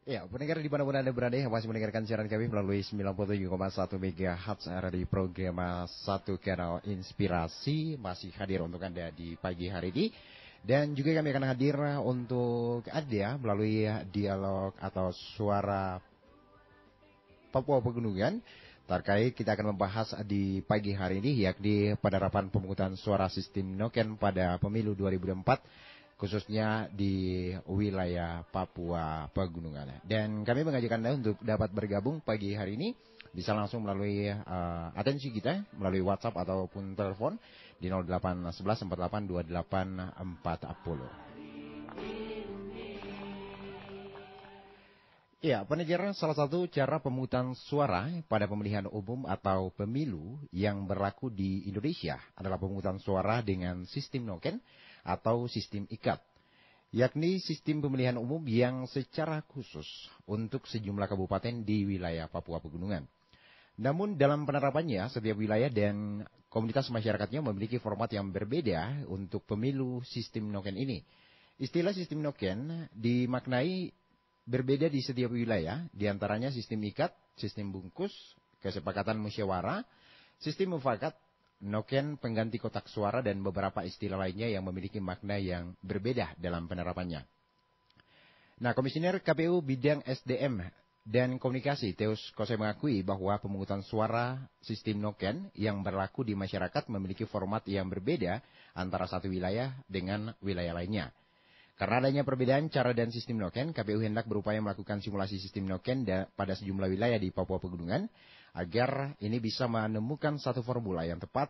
Ya, pendengar di mana-mana Anda berada yang masih mendengarkan siaran kami melalui 97,1 MHz dari program Satu Kanal Inspirasi masih hadir untuk Anda di pagi hari ini. Dan juga kami akan hadir untuk Anda melalui dialog atau suara Papua Pegunungan. Terkait kita akan membahas di pagi hari ini yakni penerapan pemungutan suara sistem noken pada pemilu 2024 khususnya di wilayah Papua Pegunungan. Dan kami mengajak Anda untuk dapat bergabung pagi hari ini bisa langsung melalui atensi kita melalui WhatsApp ataupun telepon di 0811 48 28 40. Ya, pendengar, salah satu cara pemungutan suara pada pemilihan umum atau pemilu yang berlaku di Indonesia adalah pemungutan suara dengan sistem noken atau sistem ikat, yakni sistem pemilihan umum yang secara khusus untuk sejumlah kabupaten di wilayah Papua Pegunungan. Namun dalam penerapannya, setiap wilayah dan komunitas masyarakatnya memiliki format yang berbeda untuk pemilu sistem noken ini. Istilah sistem noken dimaknai berbeda di setiap wilayah, diantaranya sistem ikat, sistem bungkus, kesepakatan musyawarah, sistem mufakat, noken pengganti kotak suara, dan beberapa istilah lainnya yang memiliki makna yang berbeda dalam penerapannya. Nah, Komisioner KPU Bidang SDM dan Komunikasi Teus Kosai mengakui bahwa pemungutan suara sistem noken yang berlaku di masyarakat memiliki format yang berbeda antara satu wilayah dengan wilayah lainnya. Karena adanya perbedaan cara dan sistem noken, KPU hendak berupaya melakukan simulasi sistem noken pada sejumlah wilayah di Papua Pegunungan agar ini bisa menemukan satu formula yang tepat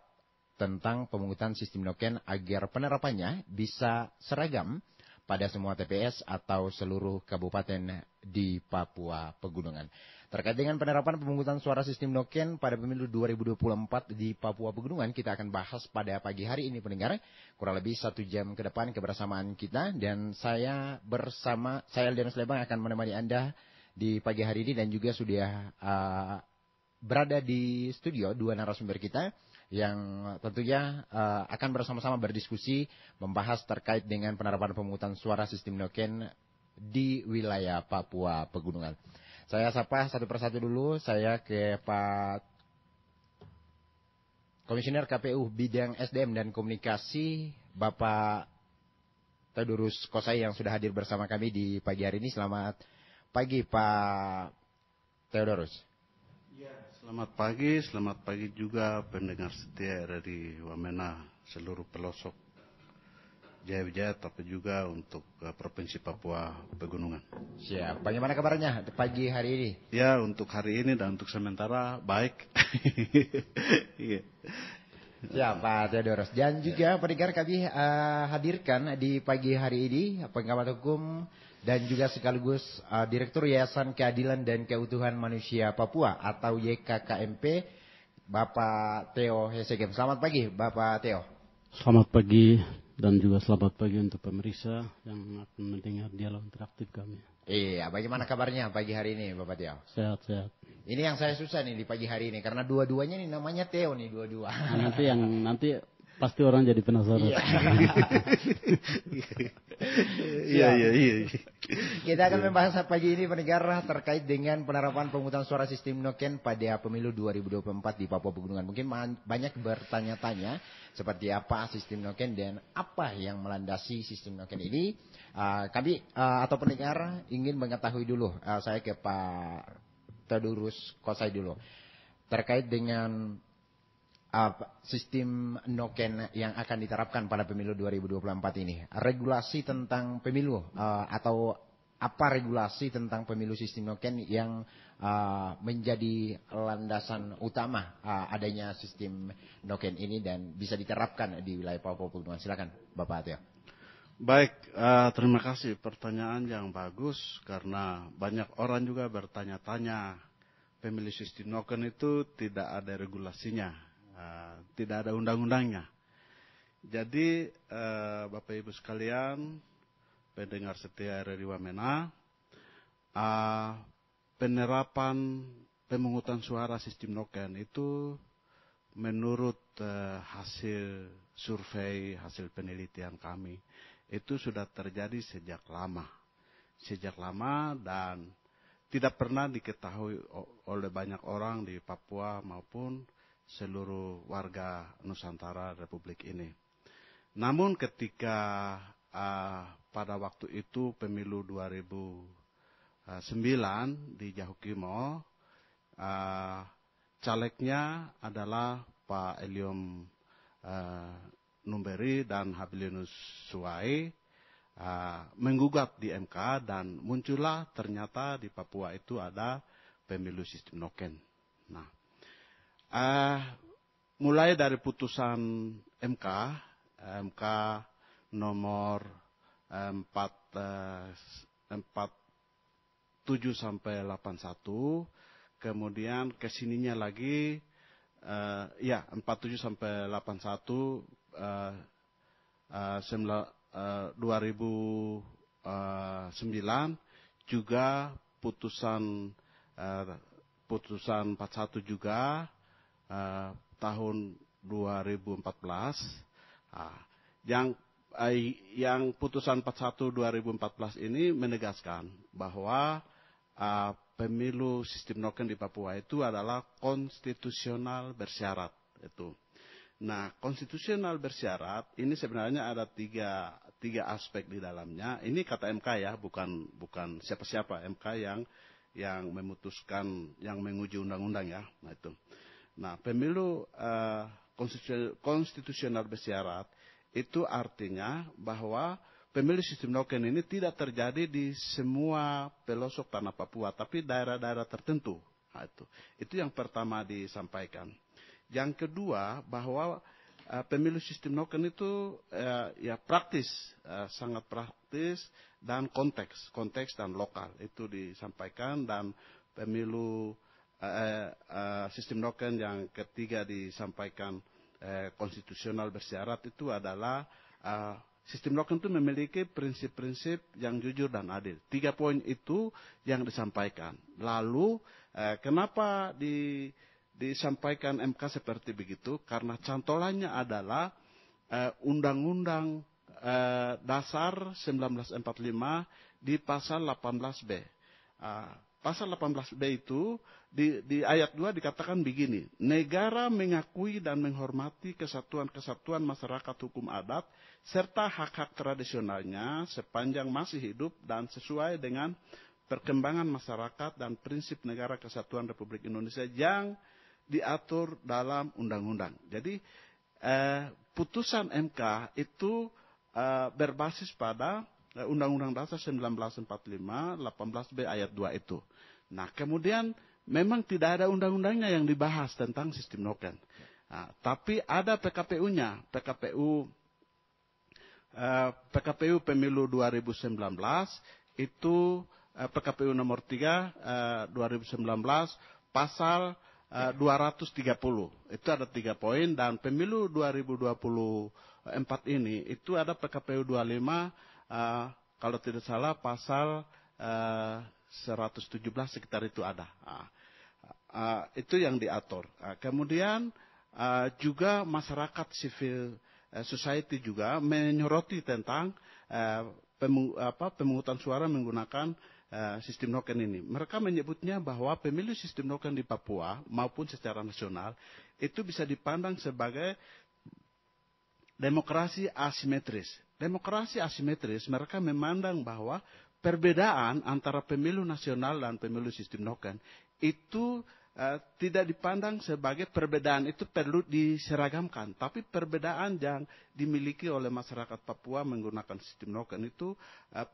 tentang pemungutan sistem noken agar penerapannya bisa seragam pada semua TPS atau seluruh kabupaten di Papua Pegunungan. Terkait dengan penerapan pemungutan suara sistem noken pada pemilu 2024 di Papua Pegunungan, kita akan bahas pada pagi hari ini, pendengar. Kurang lebih 1 jam ke depan kebersamaan kita, dan saya Aldianus Lebang akan menemani Anda di pagi hari ini, dan juga sudah berada di studio 2 narasumber kita yang tentunya akan bersama-sama berdiskusi membahas terkait dengan penerapan pemungutan suara sistem noken di wilayah Papua Pegunungan. Saya sapa satu persatu dulu, saya ke Pak Komisioner KPU Bidang SDM dan Komunikasi, Bapak Theodorus Kosai yang sudah hadir bersama kami di pagi hari ini. Selamat pagi Pak Theodorus. Ya, selamat pagi juga pendengar setia dari Wamena seluruh pelosok Jaya-Wijaya, tapi juga untuk Provinsi Papua Pegunungan. Siap. Bagaimana kabarnya pagi hari ini? Ya, untuk hari ini dan untuk sementara baik. Iya. Siap Pak Theodorus. Dan juga pendengar kami hadirkan di pagi hari ini pengamat hukum dan juga sekaligus Direktur Yayasan Keadilan dan Keutuhan Manusia Papua atau YKKMP, Bapak Theo Hesegem. Selamat pagi Bapak Theo. Selamat pagi dan juga selamat pagi untuk pemirsa yang akan mendengar dialog interaktif kami. Iya, bagaimana kabarnya pagi hari ini Bapak Theo? Sehat-sehat. Ini yang saya susah nih di pagi hari ini karena dua-duanya nih namanya Theo nih dua-dua. Nah, nanti pasti orang jadi penasaran. Iya. Kita akan membahas pagi ini pendengar terkait dengan penerapan pemungutan suara sistem noken pada pemilu 2024 di Papua Pegunungan. Mungkin banyak bertanya-tanya seperti apa sistem noken dan apa yang melandasi sistem noken ini. Kami atau pendengar ingin mengetahui dulu. Saya ke Pak Theodorus Kosai dulu terkait dengan sistem noken yang akan diterapkan pada pemilu 2024 ini. Regulasi tentang pemilu atau apa regulasi tentang pemilu sistem noken yang menjadi landasan utama adanya sistem noken ini dan bisa diterapkan di wilayah Papua Pegunungan. Silakan Bapak Ateo. Baik, terima kasih, pertanyaan yang bagus karena banyak orang juga bertanya-tanya pemilu sistem noken itu tidak ada regulasinya. Tidak ada undang-undangnya. Jadi Bapak Ibu sekalian, pendengar setia RRI Wamena, penerapan pemungutan suara sistem noken itu menurut hasil survei, hasil penelitian kami itu sudah terjadi sejak lama dan tidak pernah diketahui oleh banyak orang di Papua maupun seluruh warga Nusantara Republik ini. Namun ketika pada waktu itu pemilu 2009 di Jahukimo, calegnya adalah Pak Eliom Numberi dan Habilinus Suai, menggugat di MK dan muncullah ternyata di Papua itu ada pemilu sistem noken. Nah, mulai dari putusan MK nomor 47 sampai 81, kemudian kesininya lagi 47 sampai 81 2009 juga putusan 41 juga tahun 2014. Yang putusan 41 2014 ini menegaskan bahwa pemilu sistem noken di Papua itu adalah konstitusional bersyarat itu. Nah, konstitusional bersyarat ini sebenarnya ada tiga aspek di dalamnya. Ini kata MK ya, bukan siapa-siapa, MK yang memutuskan, yang menguji undang-undang ya. Nah itu. Nah, pemilu konstitusional bersyarat itu artinya bahwa pemilu sistem noken ini tidak terjadi di semua pelosok tanah Papua, tapi daerah-daerah tertentu. Nah, itu yang pertama disampaikan. Yang kedua, bahwa pemilu sistem noken itu ya praktis, sangat praktis dan konteks dan lokal itu disampaikan. Dan pemilu sistem noken yang ketiga disampaikan konstitusional bersyarat itu adalah sistem noken itu memiliki prinsip-prinsip yang jujur dan adil. 3 poin itu yang disampaikan. Lalu kenapa disampaikan MK seperti begitu? Karena cantolannya adalah Undang-Undang Dasar 1945 di pasal 18B. Pasal 18B itu di ayat 2 dikatakan begini, negara mengakui dan menghormati kesatuan-kesatuan masyarakat hukum adat serta hak-hak tradisionalnya sepanjang masih hidup dan sesuai dengan perkembangan masyarakat dan prinsip negara kesatuan Republik Indonesia yang diatur dalam undang-undang. Jadi putusan MK itu berbasis pada Undang-Undang Dasar 1945 18B ayat 2 itu. Nah, kemudian memang tidak ada undang-undangnya yang dibahas tentang sistem noken. Nah, tapi ada PKPU-nya, PKPU Pemilu 2019 itu PKPU nomor 3 2019 pasal 230. Itu ada 3 poin. Dan pemilu 2024 ini itu ada PKPU 25 kalau tidak salah pasal 117 sekitar itu ada. Itu yang diatur. Kemudian juga masyarakat civil society juga menyoroti tentang pemungutan suara menggunakan sistem noken ini. Mereka menyebutnya bahwa pemilu sistem noken di Papua maupun secara nasional itu bisa dipandang sebagai demokrasi asimetris. Demokrasi asimetris mereka memandang bahwa perbedaan antara pemilu nasional dan pemilu sistem noken itu tidak dipandang sebagai perbedaan itu perlu diseragamkan, tapi perbedaan yang dimiliki oleh masyarakat Papua menggunakan sistem noken itu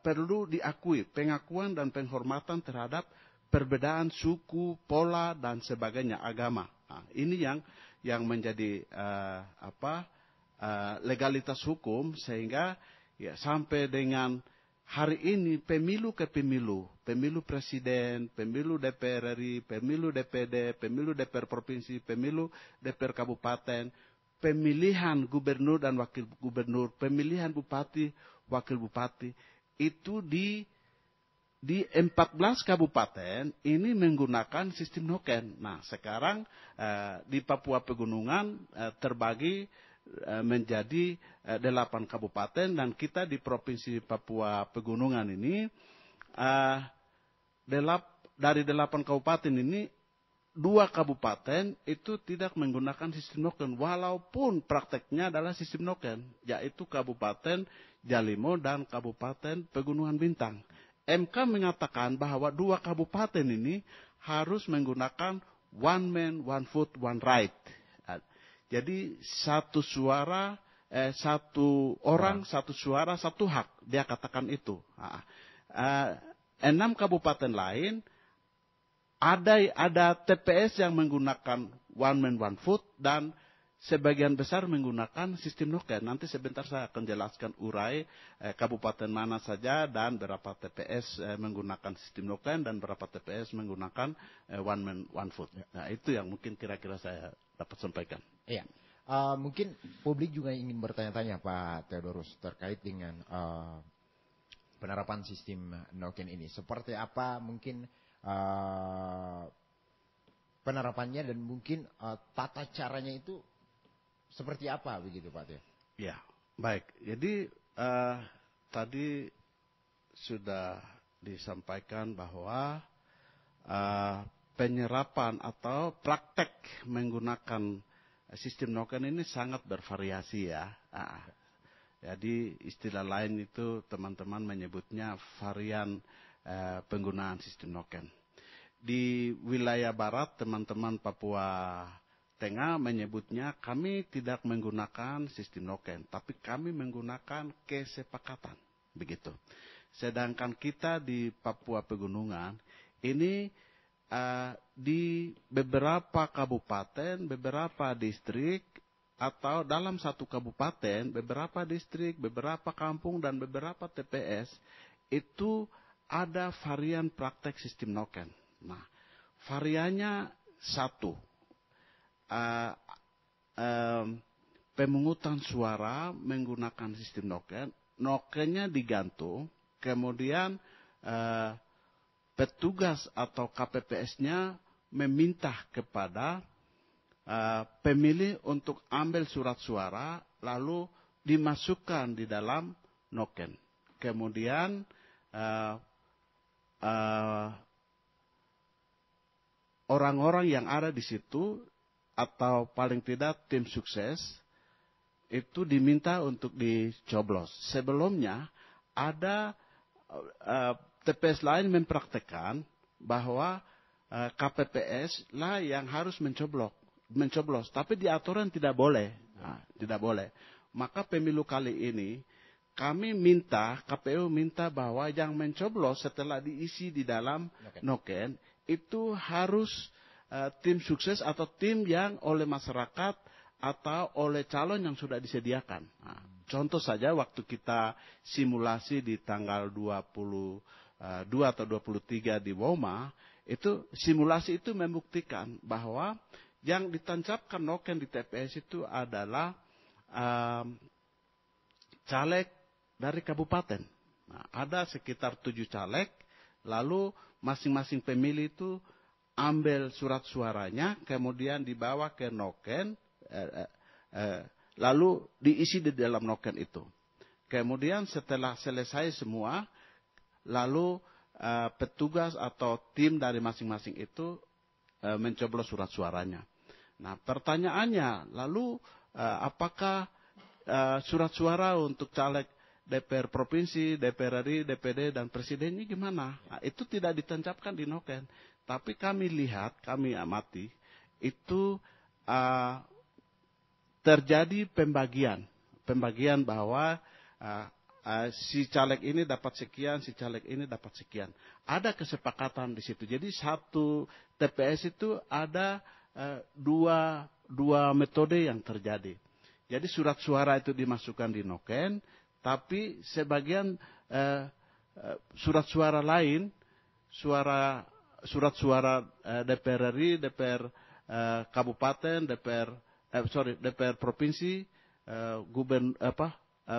perlu diakui, pengakuan dan penghormatan terhadap perbedaan suku, pola dan sebagainya, agama. Nah, ini yang menjadi legalitas hukum sehingga ya sampai dengan hari ini pemilu ke pemilu, pemilu presiden, pemilu DPR RI, pemilu DPD, pemilu DPR provinsi, pemilu DPR kabupaten, pemilihan gubernur dan wakil gubernur, pemilihan bupati, wakil bupati, itu di 14 kabupaten ini menggunakan sistem noken. Nah, sekarang di Papua Pegunungan terbagi menjadi 8 kabupaten dan kita di Provinsi Papua Pegunungan ini dari 8 kabupaten ini, 2 kabupaten itu tidak menggunakan sistem noken, walaupun prakteknya adalah sistem noken, yaitu Kabupaten Jalimo dan Kabupaten Pegunungan Bintang. MK mengatakan bahwa 2 kabupaten ini harus menggunakan one man, one vote, one right. Jadi satu suara, satu orang, satu suara, satu hak. Dia katakan itu. 6 kabupaten lain ada TPS yang menggunakan one man, one vote dan sebagian besar menggunakan sistem noken. Nanti sebentar saya akan jelaskan urai kabupaten mana saja dan berapa TPS menggunakan sistem noken dan berapa TPS menggunakan one man, one vote. Nah, itu yang mungkin kira-kira saya dapat sampaikan. Iya. Mungkin publik juga ingin bertanya-tanya Pak Theodorus terkait dengan penerapan sistem noken ini. Seperti apa mungkin penerapannya dan mungkin tata caranya itu seperti apa begitu Pak Theo? Ya, baik. Jadi tadi sudah disampaikan bahwa penyerapan atau praktek menggunakan sistem noken ini sangat bervariasi ya. Jadi istilah lain itu teman-teman menyebutnya varian penggunaan sistem noken. Di wilayah barat teman-teman Papua Tengah menyebutnya kami tidak menggunakan sistem noken, tapi kami menggunakan kesepakatan. Begitu. Sedangkan kita di Papua Pegunungan ini di beberapa kabupaten, beberapa distrik, atau dalam satu kabupaten, beberapa distrik, beberapa kampung, dan beberapa TPS, itu ada varian praktek sistem noken. Nah, variannya satu, pemungutan suara menggunakan sistem noken, nokennya digantung, kemudian petugas atau KPPS-nya meminta kepada pemilih untuk ambil surat suara lalu dimasukkan di dalam noken. Kemudian orang-orang yang ada di situ atau paling tidak tim sukses itu diminta untuk dicoblos. Sebelumnya ada TPS lain mempraktekkan bahwa KPPS lah yang harus mencoblos, tapi di aturan tidak boleh. Nah, tidak boleh. Maka pemilu kali ini kami minta, KPU minta bahwa yang mencoblos setelah diisi di dalam noken itu harus tim sukses atau tim yang oleh masyarakat atau oleh calon yang sudah disediakan. Nah, contoh saja waktu kita simulasi di tanggal 22 atau 23 di Woma, itu simulasi itu membuktikan bahwa yang ditancapkan noken di TPS itu adalah caleg dari kabupaten. Nah, ada sekitar 7 caleg, lalu masing-masing pemilih itu ambil surat suaranya, kemudian dibawa ke noken, lalu diisi di dalam noken itu. Kemudian setelah selesai semua, lalu petugas atau tim dari masing-masing itu mencoblos surat suaranya. Nah, pertanyaannya, lalu apakah surat suara untuk caleg DPR Provinsi, DPR RI, DPD, dan Presiden ini gimana? Nah, itu tidak ditancapkan di noken. Tapi kami lihat, kami amati, itu terjadi pembagian bahwa si caleg ini dapat sekian, si caleg ini dapat sekian. Ada kesepakatan di situ. Jadi satu TPS itu ada dua metode yang terjadi. Jadi surat suara itu dimasukkan di noken, tapi sebagian surat suara lain, surat suara DPR RI, DPR Kabupaten, DPR Provinsi,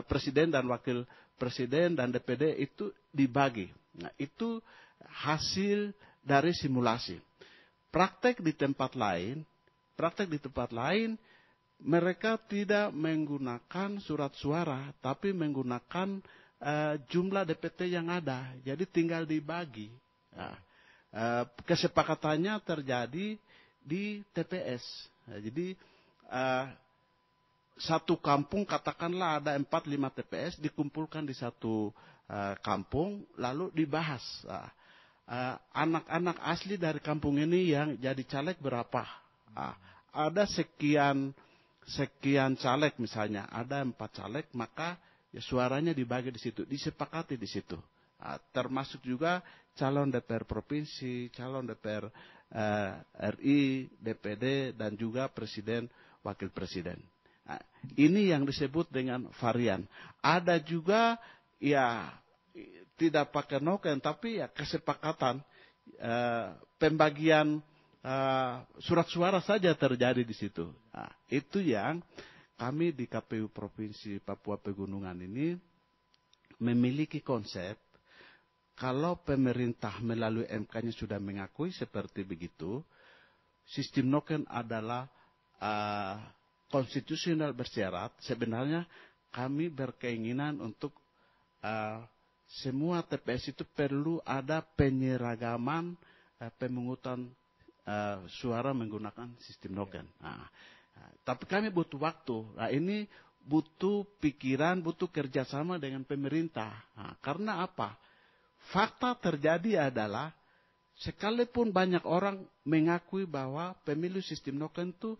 Presiden dan Wakil Presiden dan DPD itu dibagi. Nah, itu hasil dari simulasi. Praktek di tempat lain, mereka tidak menggunakan surat suara, tapi menggunakan jumlah DPT yang ada. Jadi tinggal dibagi. Nah, kesepakatannya terjadi di TPS. Jadi satu kampung katakanlah ada 4-5 TPS dikumpulkan di satu kampung lalu dibahas. Anak-anak asli dari kampung ini yang jadi caleg berapa? Ada sekian caleg misalnya, ada 4 caleg, maka ya suaranya dibagi di situ, disepakati di situ. Termasuk juga calon DPR provinsi, calon DPR RI, DPD, dan juga presiden, wakil presiden. Ini yang disebut dengan varian. Ada juga ya tidak pakai noken, tapi ya kesepakatan pembagian surat suara saja terjadi di situ. Itu yang kami di KPU Provinsi Papua Pegunungan ini memiliki konsep. Kalau pemerintah melalui MK-nya sudah mengakui seperti begitu, sistem noken adalah konstitusional bersyarat. Sebenarnya kami berkeinginan untuk semua TPS itu perlu ada penyeragaman pemungutan suara menggunakan sistem noken. Tapi kami butuh waktu. Ini butuh pikiran, butuh kerjasama dengan pemerintah. Karena apa? Fakta terjadi adalah sekalipun banyak orang mengakui bahwa pemilu sistem noken itu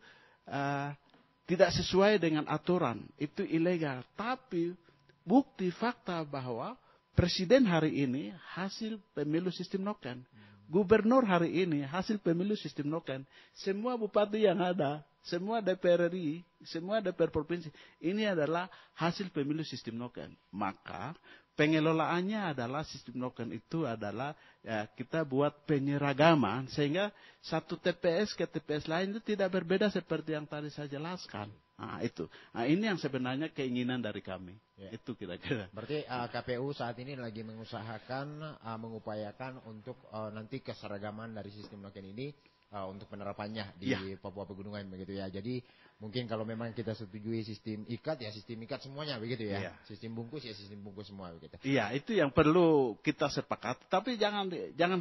tidak sesuai dengan aturan, itu ilegal. Tapi bukti fakta bahwa presiden hari ini hasil pemilu sistem noken. Gubernur hari ini hasil pemilu sistem noken. Semua bupati yang ada, semua DPR RI, semua DPR provinsi, ini adalah hasil pemilu sistem noken. Maka pengelolaannya adalah sistem noken itu adalah ya, kita buat penyeragaman sehingga satu TPS ke TPS lain itu tidak berbeda seperti yang tadi saya jelaskan. Itu. Ini yang sebenarnya keinginan dari kami. Ya. Itu kira-kira. Berarti KPU saat ini lagi mengusahakan, mengupayakan untuk nanti keseragaman dari sistem noken ini untuk penerapannya di Papua Pegunungan begitu ya. Jadi mungkin kalau memang kita setujui sistem ikat ya sistem ikat semuanya begitu ya. Sistem bungkus ya sistem bungkus semua begitu. Iya, itu yang perlu kita sepakat. Tapi jangan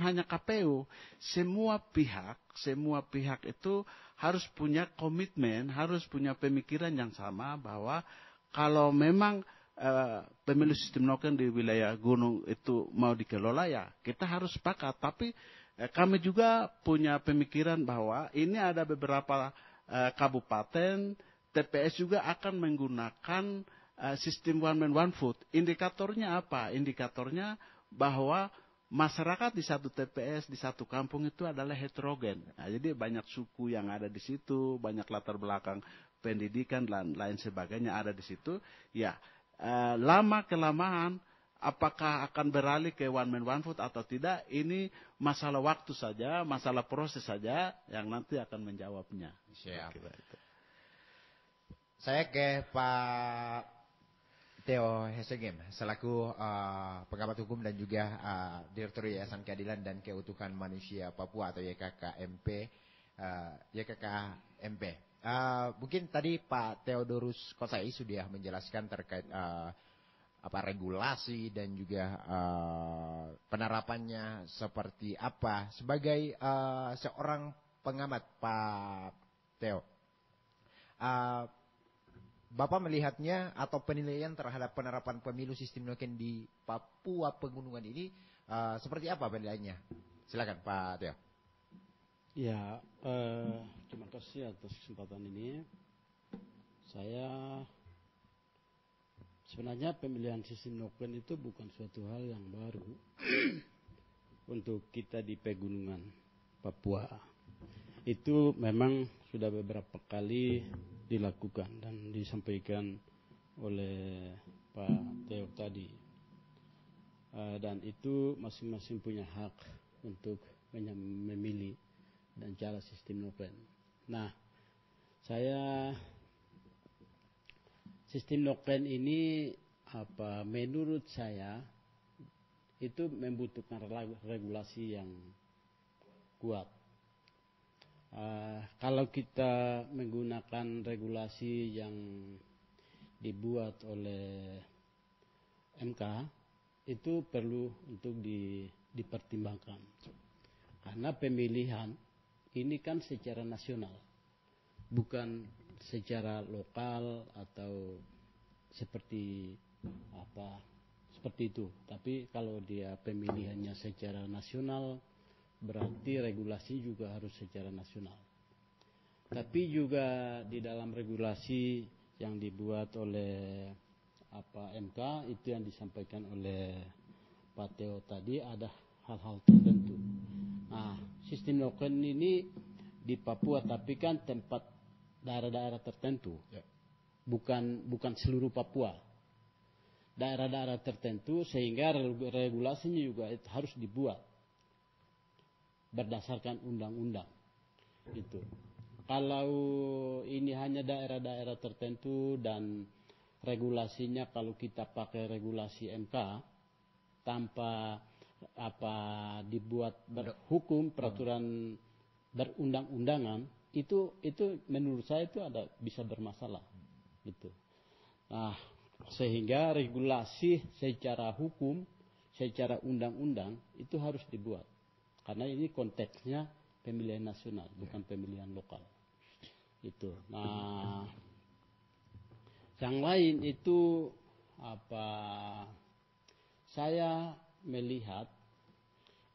hanya KPU, semua pihak itu harus punya komitmen, harus punya pemikiran yang sama bahwa kalau memang pemilu sistem noken di wilayah gunung itu mau dikelola ya kita harus sepakat. Tapi kami juga punya pemikiran bahwa ini ada beberapa kabupaten TPS juga akan menggunakan sistem one man one vote. Indikatornya apa? Indikatornya bahwa masyarakat di satu TPS, di satu kampung itu adalah heterogen. Jadi banyak suku yang ada di situ, banyak latar belakang pendidikan dan lain sebagainya ada di situ. Ya, lama-kelamaan apakah akan beralih ke one man one vote atau tidak, ini masalah waktu saja, masalah proses saja yang nanti akan menjawabnya. Siap. Saya ke Pak Theo Hesegem selaku pengamat hukum dan juga Direktur Yayasan Keadilan dan Keutuhan Manusia Papua atau YKKMP. Mungkin tadi Pak Theodorus Kosai sudah menjelaskan terkait regulasi dan juga penerapannya seperti apa. Sebagai seorang pengamat Pak Theo, Bapak melihatnya atau penilaian terhadap penerapan pemilu sistem noken di Papua Pegunungan ini seperti apa penilaiannya? Silakan Pak Theo. Ya, terima kasih atas kesempatan ini. Saya sebenarnya pemilihan sistem noken itu bukan suatu hal yang baru untuk kita di Pegunungan Papua. Itu memang sudah beberapa kali dilakukan dan disampaikan oleh Pak Theo tadi. Dan itu masing-masing punya hak untuk memilih dan cara sistem noken. Nah, sistem noken ini menurut saya itu membutuhkan regulasi yang kuat. Kalau kita menggunakan regulasi yang dibuat oleh MK itu perlu untuk dipertimbangkan. Karena pemilihan ini kan secara nasional, bukan secara lokal atau seperti itu. Tapi kalau dia pemilihannya secara nasional, berarti regulasi juga harus secara nasional. Tapi juga di dalam regulasi yang dibuat oleh MK itu yang disampaikan oleh Pak Teo tadi ada hal-hal tertentu. Nah, sistem noken ini di Papua tapi kan tempat daerah-daerah tertentu, bukan seluruh Papua. Daerah-daerah tertentu sehingga regulasinya juga harus dibuat berdasarkan undang-undang. Itu. Kalau ini hanya daerah-daerah tertentu dan regulasinya kalau kita pakai regulasi MK tanpa dibuat berhukum peraturan berundang-undangan itu menurut saya itu bisa bermasalah gitu. Nah, sehingga regulasi secara hukum, secara undang-undang itu harus dibuat. Karena ini konteksnya pemilihan nasional, bukan pemilihan lokal. Itu. Nah, yang lain itu saya melihat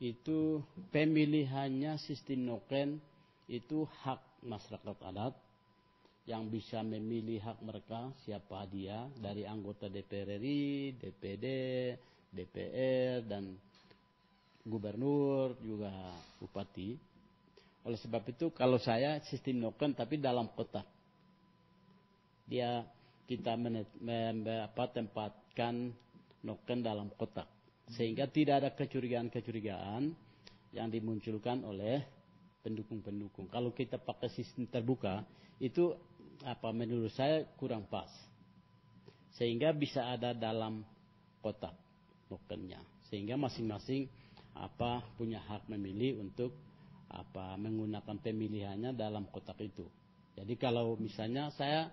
itu pemilihannya sistem noken itu hak masyarakat adat yang bisa memilih hak mereka siapa dia dari anggota DPR RI, DPD, DPR dan gubernur juga bupati. Oleh sebab itu kalau saya sistem noken tapi dalam kotak. Kita tempatkan noken dalam kotak. Sehingga tidak ada kecurigaan-kecurigaan yang dimunculkan oleh pendukung-pendukung. Kalau kita pakai sistem terbuka, itu menurut saya kurang pas. Sehingga bisa ada dalam kotak nokennya. Sehingga masing-masing punya hak memilih untuk menggunakan pemilihannya dalam kotak itu. Jadi kalau misalnya saya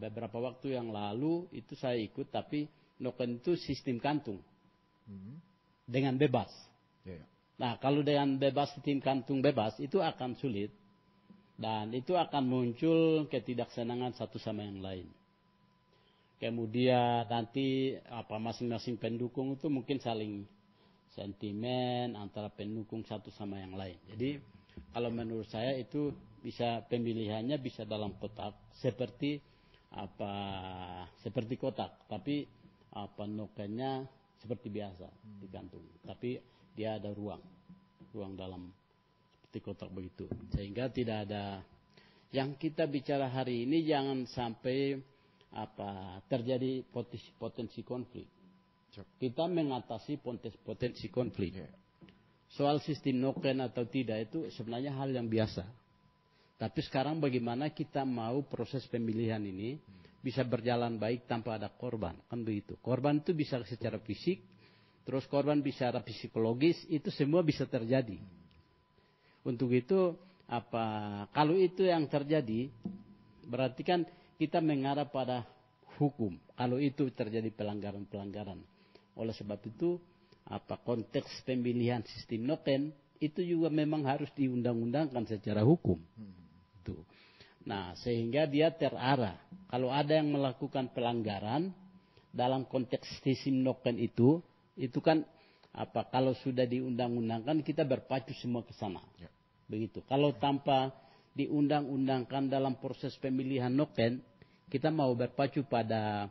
beberapa waktu yang lalu itu saya ikut tapi noken itu sistem kantung dengan bebas. Nah kalau dengan bebas sistem kantung bebas itu akan sulit dan itu akan muncul ketidaksenangan satu sama yang lain. Kemudian nanti masing-masing pendukung itu mungkin saling sentimen antara pendukung satu sama yang lain. Jadi kalau menurut saya itu bisa pemilihannya bisa dalam kotak seperti kotak, tapi nokennya seperti biasa digantung. Tapi dia ada ruang dalam seperti kotak begitu. Sehingga tidak ada yang kita bicara hari ini jangan sampai terjadi potensi konflik. Kita mengatasi potensi konflik. Soal sistem noken atau tidak itu sebenarnya hal yang biasa. Tapi sekarang bagaimana kita mau proses pemilihan ini bisa berjalan baik tanpa ada korban. Kan begitu. Korban itu bisa secara fisik, terus korban bisa secara psikologis, itu semua bisa terjadi. Untuk itu, kalau itu yang terjadi, berarti kan kita mengarah pada hukum. Kalau itu terjadi pelanggaran-pelanggaran. Oleh sebab itu, konteks pemilihan sistem noken itu juga memang harus diundang-undangkan secara hukum. Itu. Nah, sehingga dia terarah. Kalau ada yang melakukan pelanggaran dalam konteks sistem noken itu kan kalau sudah diundang-undangkan kita berpacu semua ke sana. Begitu. Kalau tanpa diundang-undangkan dalam proses pemilihan noken, kita mau berpacu pada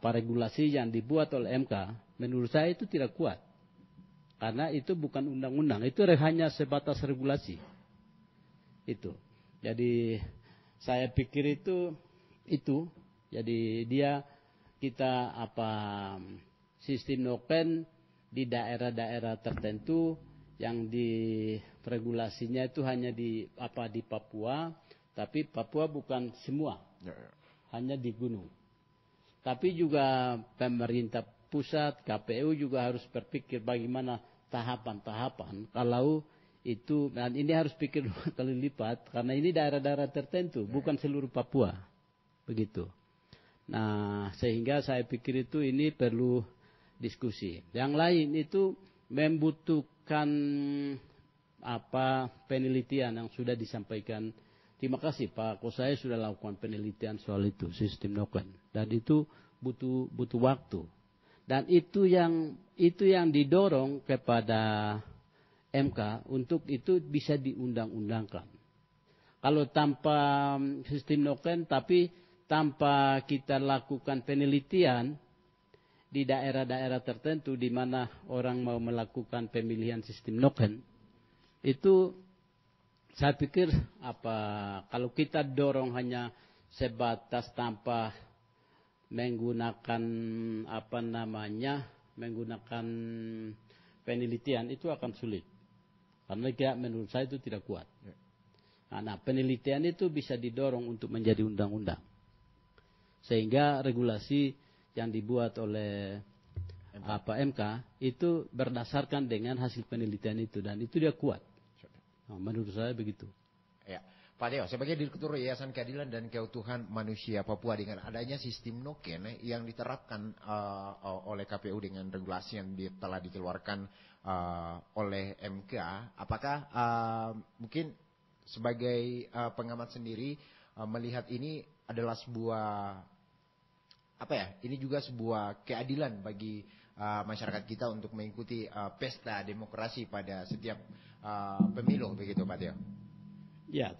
regulasi yang dibuat oleh MK, menurut saya itu tidak kuat. Karena itu bukan undang-undang, itu hanya sebatas regulasi. Itu. Jadi saya pikir itu. Jadi kita sistem noken di daerah-daerah tertentu yang di regulasinya itu hanya di Papua, tapi Papua bukan semua. Hanya di gunung. Tapi juga pemerintah pusat, KPU juga harus berpikir bagaimana tahapan-tahapan. Kalau itu, dan ini harus pikir 2 kali lipat, karena ini daerah-daerah tertentu, bukan seluruh Papua. Begitu. Nah, sehingga saya pikir itu ini perlu diskusi. Yang lain itu membutuhkan penelitian yang sudah disampaikan. Terima kasih Pak Kosai sudah lakukan penelitian soal itu, sistem noken. Dan itu butuh waktu. Dan itu yang didorong kepada MK untuk itu bisa diundang-undangkan. Kalau tanpa sistem noken tapi tanpa kita lakukan penelitian di daerah-daerah tertentu di mana orang mau melakukan pemilihan sistem noken, itu saya pikir kalau kita dorong hanya sebatas tanpa menggunakan menggunakan penelitian itu akan sulit. Karena menurut saya itu tidak kuat. Nah, penelitian itu bisa didorong untuk menjadi undang-undang. Sehingga regulasi yang dibuat oleh MK itu berdasarkan dengan hasil penelitian itu, dan itu dia kuat. Nah, menurut saya begitu. Ya, Pak Deo, sebagai Direktur Yayasan Keadilan dan Keutuhan Manusia Papua, dengan adanya sistem noken yang diterapkan oleh KPU dengan regulasi yang telah dikeluarkan oleh MK, apakah mungkin sebagai pengamat sendiri melihat ini adalah sebuah ini juga sebuah keadilan bagi masyarakat kita untuk mengikuti pesta demokrasi pada setiap pemilu, begitu Pak Teo? Ya,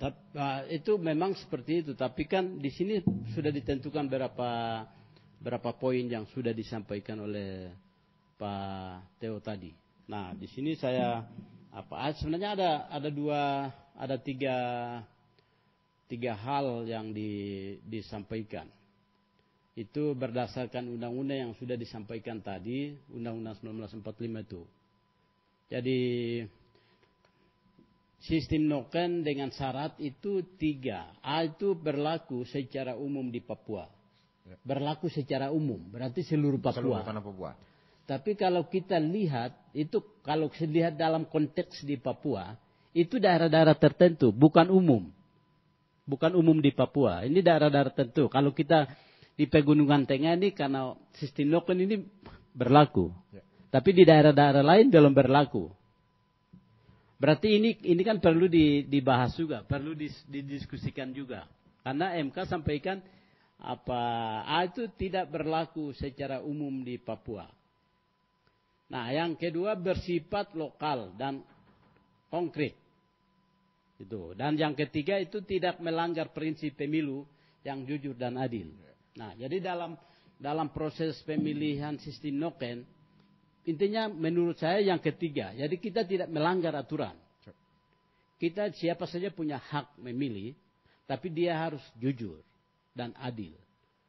itu memang seperti itu. Tapi kan di sini sudah ditentukan berapa poin yang sudah disampaikan oleh Pak Teo tadi. Nah, di sini saya sebenarnya ada tiga hal yang disampaikan. Itu berdasarkan undang-undang yang sudah disampaikan tadi, Undang-Undang 1945 itu. Jadi sistem noken dengan syarat itu 3. Itu berlaku secara umum di Papua. Berlaku secara umum, berarti seluruh Papua. Tapi kalau kita lihat, itu kalau lihat dalam konteks di Papua, itu daerah-daerah tertentu, bukan umum. Bukan umum di Papua. Ini daerah-daerah tertentu. Kalau kita di Pegunungan Tengah ini karena sistem noken ini berlaku. Tapi di daerah-daerah lain belum berlaku. Berarti ini kan perlu dibahas juga, perlu didiskusikan juga. Karena MK sampaikan itu tidak berlaku secara umum di Papua. Nah, yang kedua bersifat lokal dan konkret. Itu. Dan yang ketiga itu tidak melanggar prinsip pemilu yang jujur dan adil. Nah, jadi dalam proses pemilihan sistem noken, intinya menurut saya yang ketiga. Jadi kita tidak melanggar aturan. Kita siapa saja punya hak memilih, tapi dia harus jujur dan adil.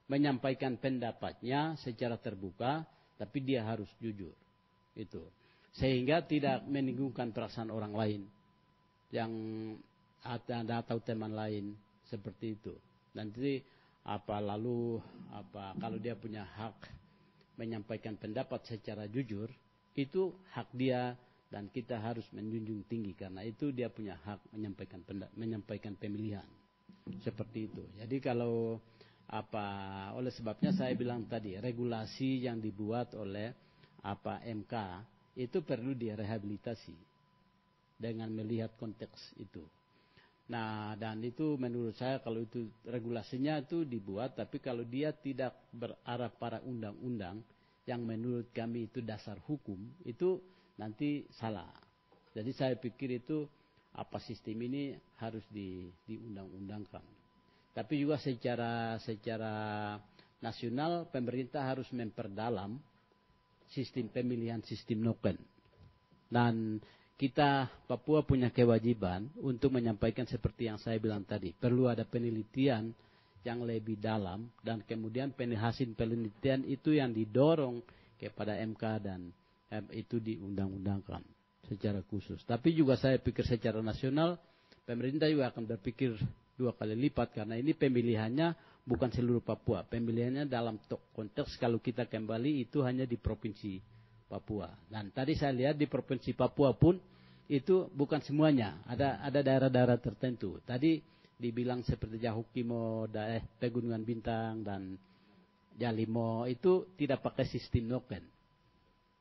Menyampaikan pendapatnya secara terbuka, tapi dia harus jujur. Itu. Sehingga tidak menyinggungkan perasaan orang lain yang atau teman lain seperti itu. Nanti kalau dia punya hak menyampaikan pendapat secara jujur, itu hak dia dan kita harus menjunjung tinggi karena itu dia punya hak menyampaikan pemilihan. Seperti itu. Jadi kalau oleh sebabnya saya bilang tadi regulasi yang dibuat oleh MK itu perlu direhabilitasi dengan melihat konteks itu. Nah, dan itu menurut saya kalau itu regulasinya itu dibuat, tapi kalau dia tidak berarah pada undang-undang yang menurut kami itu dasar hukum, itu nanti salah. Jadi saya pikir itu sistem ini harus diundang-undangkan. Tapi juga secara nasional pemerintah harus memperdalam sistem pemilihan sistem noken. Dan kita Papua punya kewajiban untuk menyampaikan seperti yang saya bilang tadi. Perlu ada penelitian yang lebih dalam dan kemudian hasil penelitian itu yang didorong kepada MK dan itu diundang-undangkan secara khusus. Tapi juga saya pikir secara nasional pemerintah juga akan berpikir 2 kali lipat karena ini pemilihannya bukan seluruh Papua. Pemilihannya dalam konteks kalau kita kembali itu hanya di provinsi Papua. Dan tadi saya lihat di provinsi Papua pun itu bukan semuanya. Ada daerah-daerah tertentu. Tadi dibilang seperti Jahukimo, Pegunungan Bintang dan Jalimo itu tidak pakai sistem noken.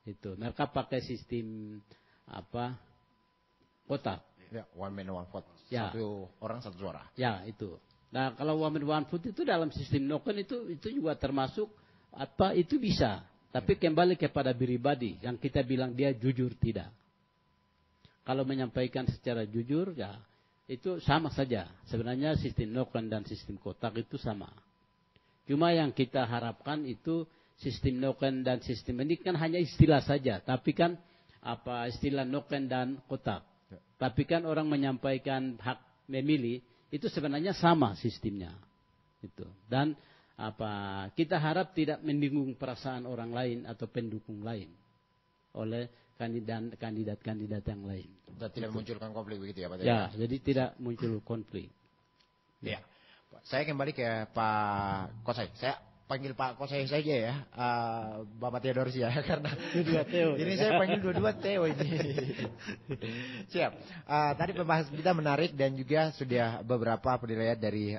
Itu mereka pakai sistem kotak. Ya, one man one vote. Ya. Satu orang satu suara. Ya, itu. Nah, kalau one man one vote itu dalam sistem noken itu juga termasuk itu bisa. Tapi kembali kepada pribadi yang kita bilang dia jujur tidak. Kalau menyampaikan secara jujur, ya itu sama saja. Sebenarnya sistem noken dan sistem kotak itu sama. Cuma yang kita harapkan itu sistem noken dan sistem ini kan hanya istilah saja. Tapi kan istilah noken dan kotak. Tapi kan orang menyampaikan hak memilih itu sebenarnya sama sistemnya. Itu. Dan kita harap tidak menyinggung perasaan orang lain atau pendukung lain oleh kandidat-kandidat yang lain. Dan tidak memunculkan konflik begitu ya Pak? Ya, jadi tidak muncul konflik. Ya. Saya kembali ke Pak Kosai. Saya panggil Pak Kosai saja ya, Bapak Theodorus ya, karena dua Theo. Ini saya panggil dua-dua Theo ini. Siap. Tadi pembahasan kita menarik dan juga sudah beberapa penilaian dari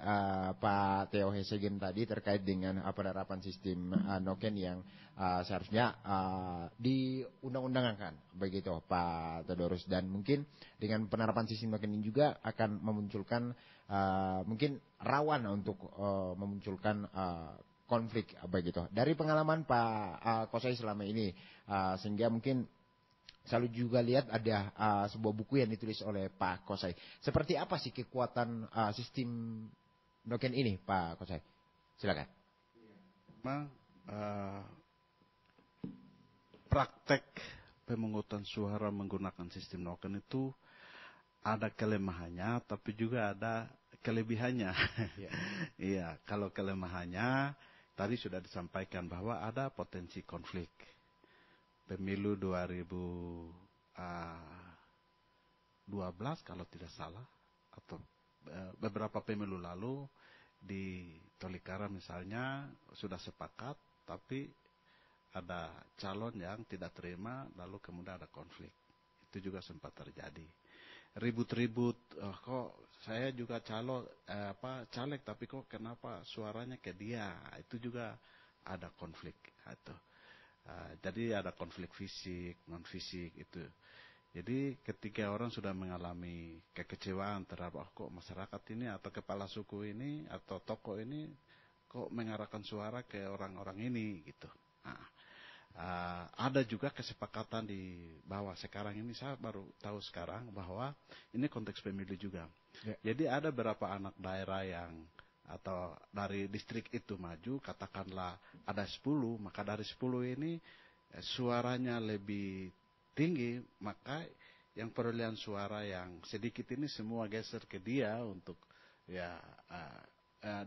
Pak Theo Hesegen tadi terkait dengan penerapan sistem noken yang seharusnya diundang-undangkan begitu Pak Theodorus, dan mungkin dengan penerapan sistem noken ini juga akan memunculkan mungkin rawan untuk memunculkan konflik begitu. Dari pengalaman Pak Kosai selama ini, sehingga mungkin selalu juga lihat ada sebuah buku yang ditulis oleh Pak Kosai. Seperti apa sih kekuatan sistem noken ini, Pak Kosai? Silakan. Memang praktek pemungutan suara menggunakan sistem noken itu ada kelemahannya, tapi juga ada kelebihannya. Iya, kalau kelemahannya tadi sudah disampaikan bahwa ada potensi konflik. Pemilu 2012 kalau tidak salah, atau beberapa pemilu lalu di Tolikara misalnya sudah sepakat, tapi ada calon yang tidak terima, lalu kemudian ada konflik. Itu juga sempat terjadi. Ribut-ribut, kok saya juga caleg, tapi kok kenapa suaranya ke dia? Itu juga ada konflik. Jadi ada konflik fisik, non fisik itu. Jadi ketika orang sudah mengalami kekecewaan terhadap kok masyarakat ini atau kepala suku ini atau tokoh ini kok mengarahkan suara ke orang-orang ini gitu. Ada juga kesepakatan di bawah sekarang ini, saya baru tahu sekarang bahwa ini konteks pemilu juga. Ya. Jadi ada beberapa anak daerah yang atau dari distrik itu maju, katakanlah ada 10, maka dari 10 ini suaranya lebih tinggi, maka yang perolehan suara yang sedikit ini semua geser ke dia untuk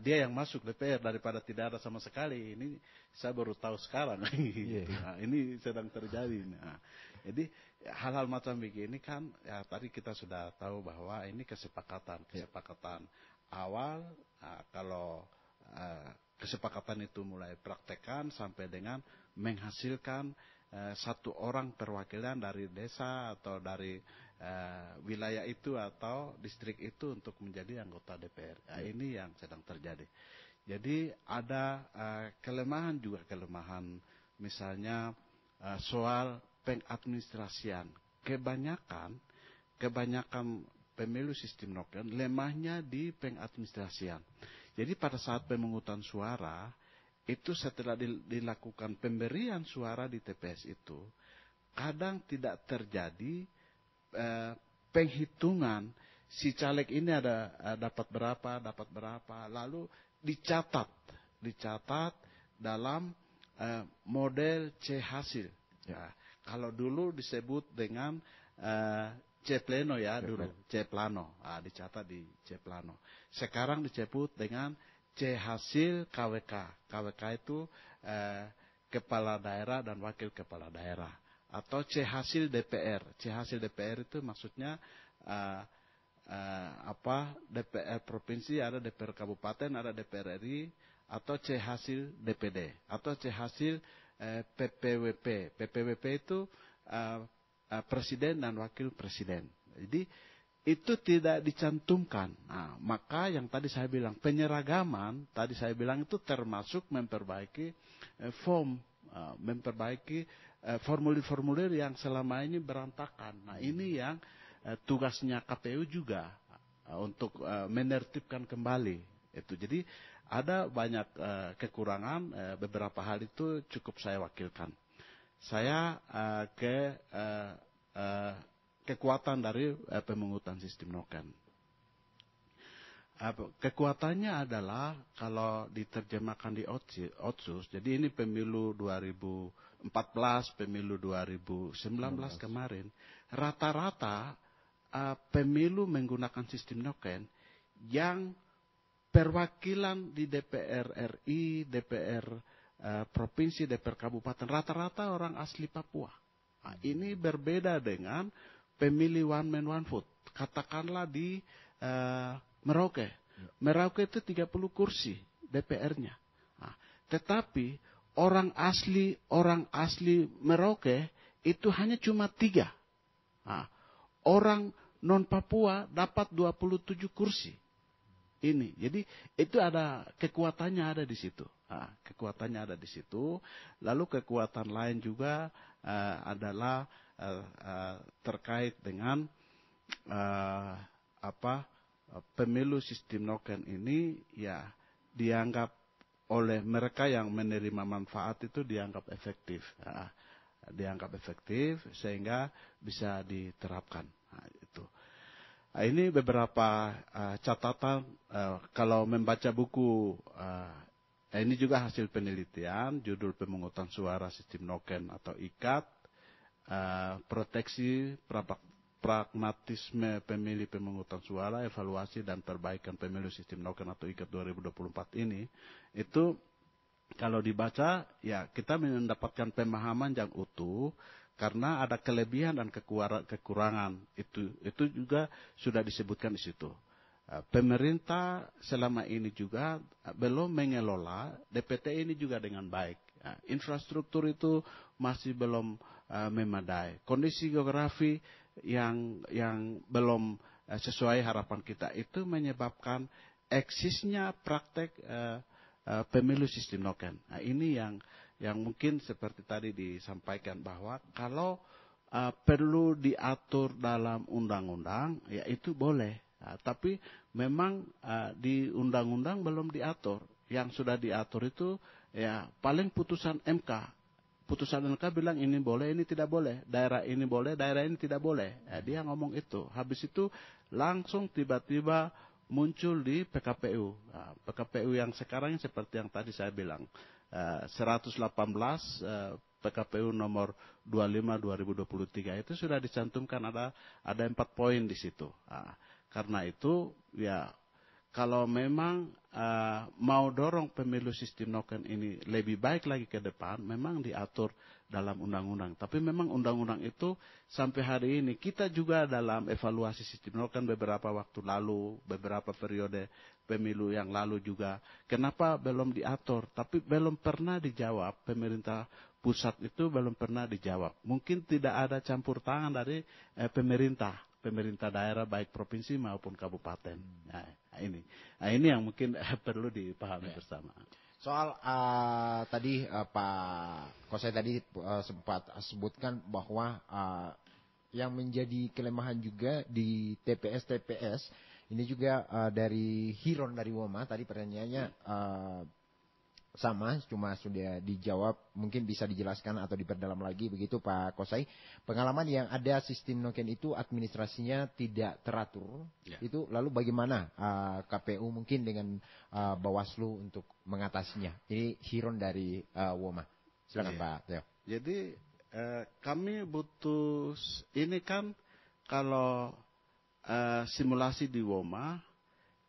dia yang masuk DPR daripada tidak ada sama sekali. Ini saya baru tahu sekarang. Ini sedang terjadi. Jadi hal-hal macam begini kan ya tadi kita sudah tahu bahwa ini kesepakatan awal. Kalau kesepakatan itu mulai praktekan sampai dengan menghasilkan satu orang perwakilan dari desa atau dari wilayah itu atau distrik itu untuk menjadi anggota DPR. Ini yang sedang terjadi. Jadi ada kelemahan, misalnya soal pengadministrasian. Kebanyakan pemilu sistem noken lemahnya di pengadministrasian. Jadi pada saat pemungutan suara itu setelah dilakukan pemberian suara di TPS itu kadang tidak terjadi penghitungan si caleg ini dapat berapa, lalu dicatat dalam model C hasil. Ya, kalau dulu disebut dengan C pleno ya dulu, C plano, dicatat di C plano. Sekarang disebut dengan C hasil KWK. KWK itu kepala daerah dan wakil kepala daerah. Atau C hasil DPR. C hasil DPR itu maksudnya DPR provinsi, ada DPR kabupaten, ada DPR RI, atau C hasil DPD, atau C hasil PPWP. PPWP itu presiden dan wakil presiden. Jadi itu tidak dicantumkan. Maka yang tadi saya bilang penyeragaman, tadi saya bilang itu termasuk memperbaiki form, memperbaiki formulir-formulir yang selama ini berantakan. Ini yang tugasnya KPU juga untuk menertibkan kembali itu. Jadi ada banyak kekurangan, beberapa hal itu cukup saya wakilkan. Saya ke kekuatan dari pemungutan sistem noken. Kekuatannya adalah kalau diterjemahkan di Otsus, jadi ini pemilu 2014, pemilu 2019 kemarin, rata-rata pemilu menggunakan sistem noken yang perwakilan di DPR RI, DPR provinsi, DPR kabupaten, rata-rata orang asli Papua. Nah, ini berbeda dengan pemilih one man one vote. Katakanlah di Merauke. Merauke itu 30 kursi DPR-nya. Nah, tetapi orang asli Merauke itu hanya cuma 3. Nah, orang non Papua dapat 27 kursi. Ini, jadi itu ada kekuatannya ada di situ. Nah, kekuatannya ada di situ. Lalu kekuatan lain juga adalah terkait dengan pemilu sistem noken ini ya dianggap oleh mereka yang menerima manfaat itu dianggap efektif. Nah, dianggap efektif sehingga bisa diterapkan. Nah, itu. Nah, ini beberapa catatan kalau membaca buku ini juga hasil penelitian, judul pemungutan suara sistem noken atau IKAT, proteksi pragmatisme pemilih pemungutan suara, evaluasi dan perbaikan pemilu sistem noken atau IKAT 2024 ini, itu kalau dibaca ya kita mendapatkan pemahaman yang utuh karena ada kelebihan dan kekurangan. Itu juga sudah disebutkan di situ. Pemerintah selama ini juga belum mengelola DPT ini juga dengan baik. Infrastruktur itu masih belum memadai. Kondisi geografi yang belum sesuai harapan kita itu menyebabkan eksisnya praktek pemilu sistem noken. Nah, ini yang mungkin seperti tadi disampaikan bahwa kalau perlu diatur dalam undang-undang ya itu boleh. Nah, tapi memang di undang-undang belum diatur. Yang sudah diatur itu ya paling putusan MK. Putusan MK bilang ini boleh, ini tidak boleh. Daerah ini boleh, daerah ini tidak boleh. Dia ngomong itu. Habis itu langsung tiba-tiba muncul di PKPU. Nah, PKPU yang sekarang seperti yang tadi saya bilang. 118 PKPU nomor 25 2023 itu sudah dicantumkan ada 4 poin di situ. Nah, karena itu ya kalau memang mau dorong pemilu sistem noken ini lebih baik lagi ke depan, memang diatur dalam undang-undang. Tapi memang undang-undang itu sampai hari ini kita juga dalam evaluasi sistem noken beberapa waktu lalu, beberapa periode pemilu yang lalu juga, kenapa belum diatur? Tapi belum pernah dijawab, pemerintah pusat itu belum pernah dijawab. Mungkin tidak ada campur tangan dari pemerintah daerah baik provinsi maupun kabupaten. Nah, ini yang mungkin perlu dipahami bersama. Soal tadi Pak Kosai tadi sempat sebutkan bahwa yang menjadi kelemahan juga di TPS ini juga dari Hiron dari Woma tadi pertanyaannya sama, cuma sudah dijawab, mungkin bisa dijelaskan atau diperdalam lagi begitu Pak Kosai. Pengalaman yang ada sistem noken itu administrasinya tidak teratur, itu lalu bagaimana KPU mungkin dengan Bawaslu untuk mengatasinya? Ini Hiron dari Woma. Silakan Pak Teo. Jadi kami butuh, ini kan kalau simulasi di Woma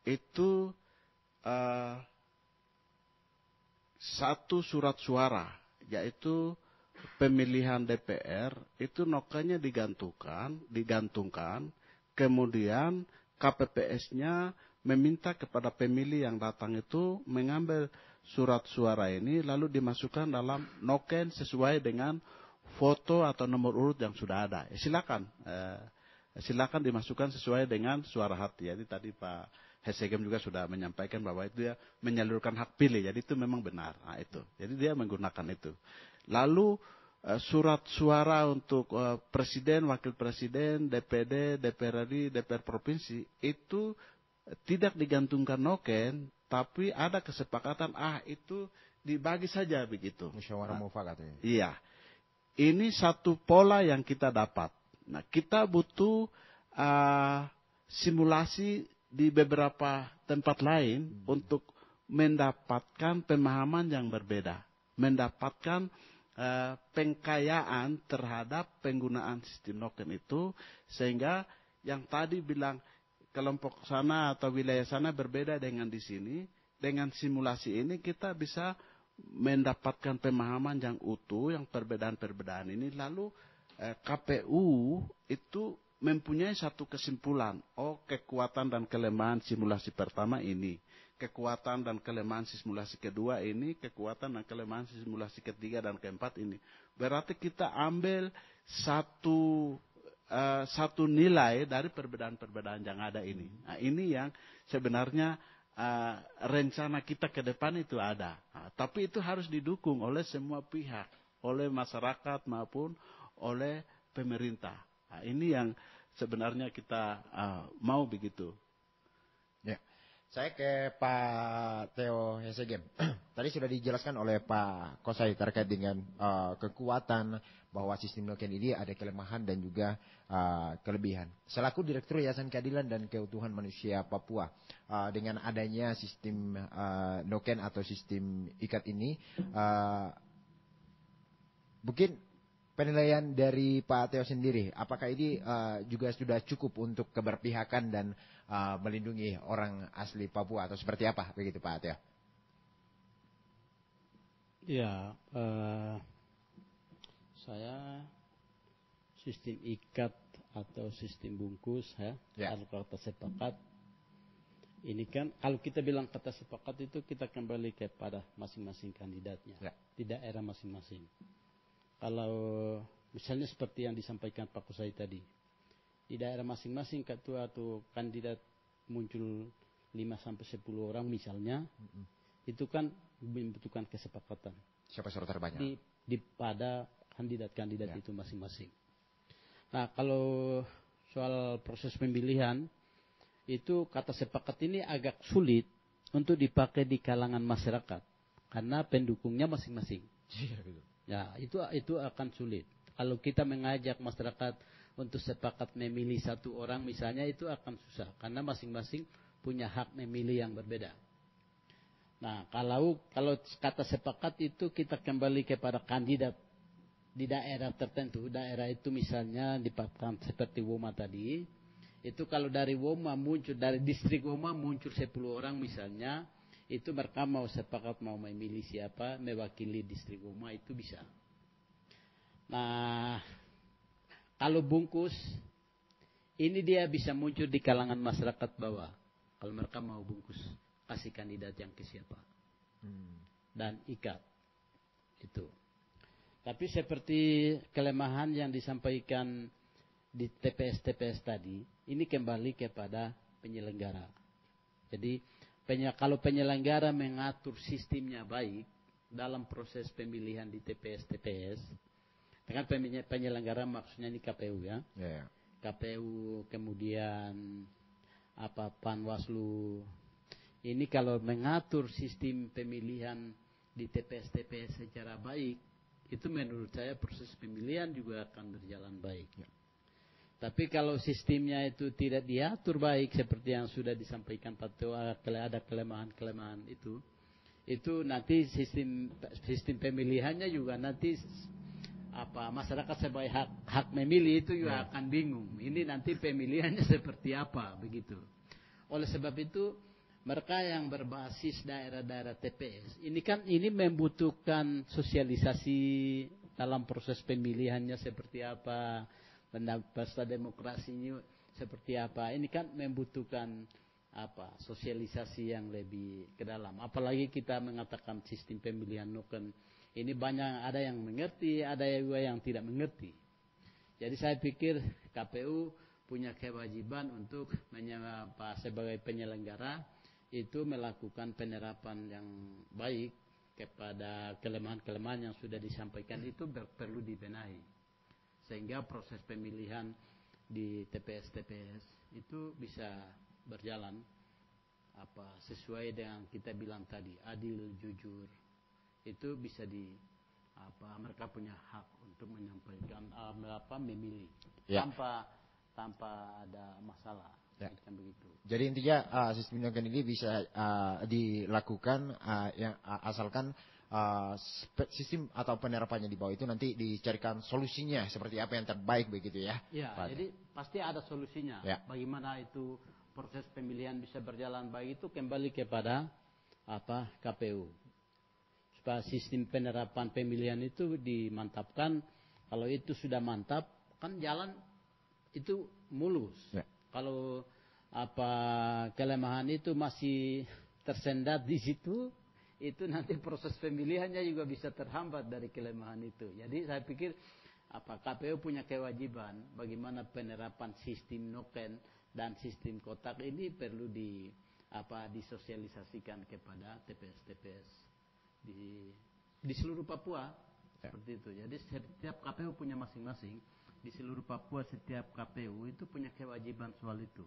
itu satu surat suara, yaitu pemilihan DPR, itu nokennya digantungkan, kemudian KPPS-nya meminta kepada pemilih yang datang itu mengambil surat suara ini, lalu dimasukkan dalam noken sesuai dengan foto atau nomor urut yang sudah ada. Silakan dimasukkan sesuai dengan suara hati. Jadi tadi Pak Hesegem juga sudah menyampaikan bahwa itu dia menyalurkan hak pilih. Jadi itu memang benar. Nah, itu. Jadi dia menggunakan itu. Lalu surat suara untuk presiden, wakil presiden, DPD, DPR RI, DPR provinsi itu tidak digantungkan noken, tapi ada kesepakatan itu dibagi saja begitu. Musyawarah mufakat ya. Iya. Ini satu pola yang kita dapat. Nah, kita butuh simulasi di beberapa tempat lain untuk mendapatkan pemahaman yang berbeda, mendapatkan pengkayaan terhadap penggunaan sistem noken itu, sehingga yang tadi bilang kelompok sana atau wilayah sana berbeda dengan di sini, dengan simulasi ini kita bisa mendapatkan pemahaman yang utuh, yang perbedaan-perbedaan ini, lalu KPU itu mempunyai satu kesimpulan, kekuatan dan kelemahan simulasi pertama ini, kekuatan dan kelemahan simulasi kedua ini, kekuatan dan kelemahan simulasi ketiga dan keempat ini. Berarti kita ambil satu nilai dari perbedaan-perbedaan yang ada ini. Nah, ini yang sebenarnya rencana kita ke depan itu ada. Nah, tapi itu harus didukung oleh semua pihak, oleh masyarakat maupun oleh pemerintah. Nah, ini yang sebenarnya kita mau begitu. Ya. Saya ke Pak Theo Hesegem. Tadi sudah dijelaskan oleh Pak Kosai terkait dengan kekuatan bahwa sistem noken ini ada kelemahan dan juga kelebihan. Selaku Direktur Yayasan Keadilan dan Keutuhan Manusia Papua, dengan adanya sistem noken atau sistem ikat ini, mungkin penilaian dari Pak Theo sendiri, apakah ini juga sudah cukup untuk keberpihakan dan melindungi orang asli Papua atau seperti apa begitu Pak Theo? Ya, saya sistem ikat atau sistem bungkus kalau kata sepakat ini kan kalau kita bilang kata sepakat itu kita kembali kepada masing-masing kandidatnya di daerah masing-masing. Kalau misalnya seperti yang disampaikan Pak Kusai tadi, di daerah masing-masing ketua atau kandidat muncul 5-10 orang misalnya, itu kan membutuhkan kesepakatan. Siapa suara terbanyak? Pada kandidat-kandidat itu masing-masing. Nah, kalau soal proses pemilihan, itu kata sepakat ini agak sulit untuk dipakai di kalangan masyarakat, karena pendukungnya masing-masing. Ya, itu akan sulit. Kalau kita mengajak masyarakat untuk sepakat memilih satu orang misalnya, itu akan susah karena masing-masing punya hak memilih yang berbeda. Nah, kalau kata sepakat itu kita kembali kepada kandidat di daerah tertentu. Daerah itu misalnya dipatkan seperti Woma tadi. Itu kalau dari Woma muncul, dari distrik Woma muncul 10 orang misalnya, itu mereka mau sepakat mau memilih siapa mewakili distrik Woma, itu bisa. Nah, kalau bungkus, ini dia bisa muncul di kalangan masyarakat bawah. Kalau mereka mau bungkus, kasih kandidat yang ke siapa. Dan ikat. Itu. Tapi seperti kelemahan yang disampaikan di TPS-TPS tadi, ini kembali kepada penyelenggara. Jadi, kalau penyelenggara mengatur sistemnya baik dalam proses pemilihan di TPS-TPS, dengan penyelenggara maksudnya ini KPU ya. KPU, kemudian Panwaslu. Ini kalau mengatur sistem pemilihan di TPS-TPS secara baik, itu menurut saya proses pemilihan juga akan berjalan baik. Tapi kalau sistemnya itu tidak diatur baik seperti yang sudah disampaikan Pak Teo, ada kelemahan-kelemahan itu nanti sistem pemilihannya juga nanti masyarakat sebagai hak memilih itu juga akan bingung. Ini nanti pemilihannya seperti apa begitu. Oleh sebab itu mereka yang berbasis daerah-daerah TPS ini membutuhkan sosialisasi dalam proses pemilihannya seperti apa, pesta demokrasinya seperti apa. Ini kan membutuhkan sosialisasi yang lebih ke dalam. Apalagi kita mengatakan sistem pemilihan noken ini banyak, ada yang mengerti, ada juga yang tidak mengerti. Jadi saya pikir KPU punya kewajiban untuk sebagai penyelenggara itu melakukan penerapan yang baik kepada kelemahan-kelemahan yang sudah disampaikan itu perlu dibenahi. Sehingga proses pemilihan di TPS-TPS itu bisa berjalan sesuai dengan kita bilang tadi, adil, jujur. Itu bisa mereka punya hak untuk menyampaikan memilih tanpa ada masalah. Macam begitu. Jadi intinya sistem noken ini bisa dilakukan yang asalkan sistem atau penerapannya di bawah itu nanti dicarikan solusinya seperti apa yang terbaik begitu ya. Ya, jadi pasti ada solusinya. Ya. Bagaimana itu proses pemilihan bisa berjalan baik itu kembali kepada KPU. Supaya sistem penerapan pemilihan itu dimantapkan. Kalau itu sudah mantap, kan jalan itu mulus. Ya. Kalau kelemahan itu masih tersendat di situ, itu nanti proses pemilihannya juga bisa terhambat dari kelemahan itu. Jadi saya pikir KPU punya kewajiban bagaimana penerapan sistem noken dan sistem kotak ini perlu disosialisasikan kepada TPS-TPS di seluruh Papua. Seperti itu. Jadi setiap KPU punya masing-masing. Di seluruh Papua setiap KPU itu punya kewajiban soal itu.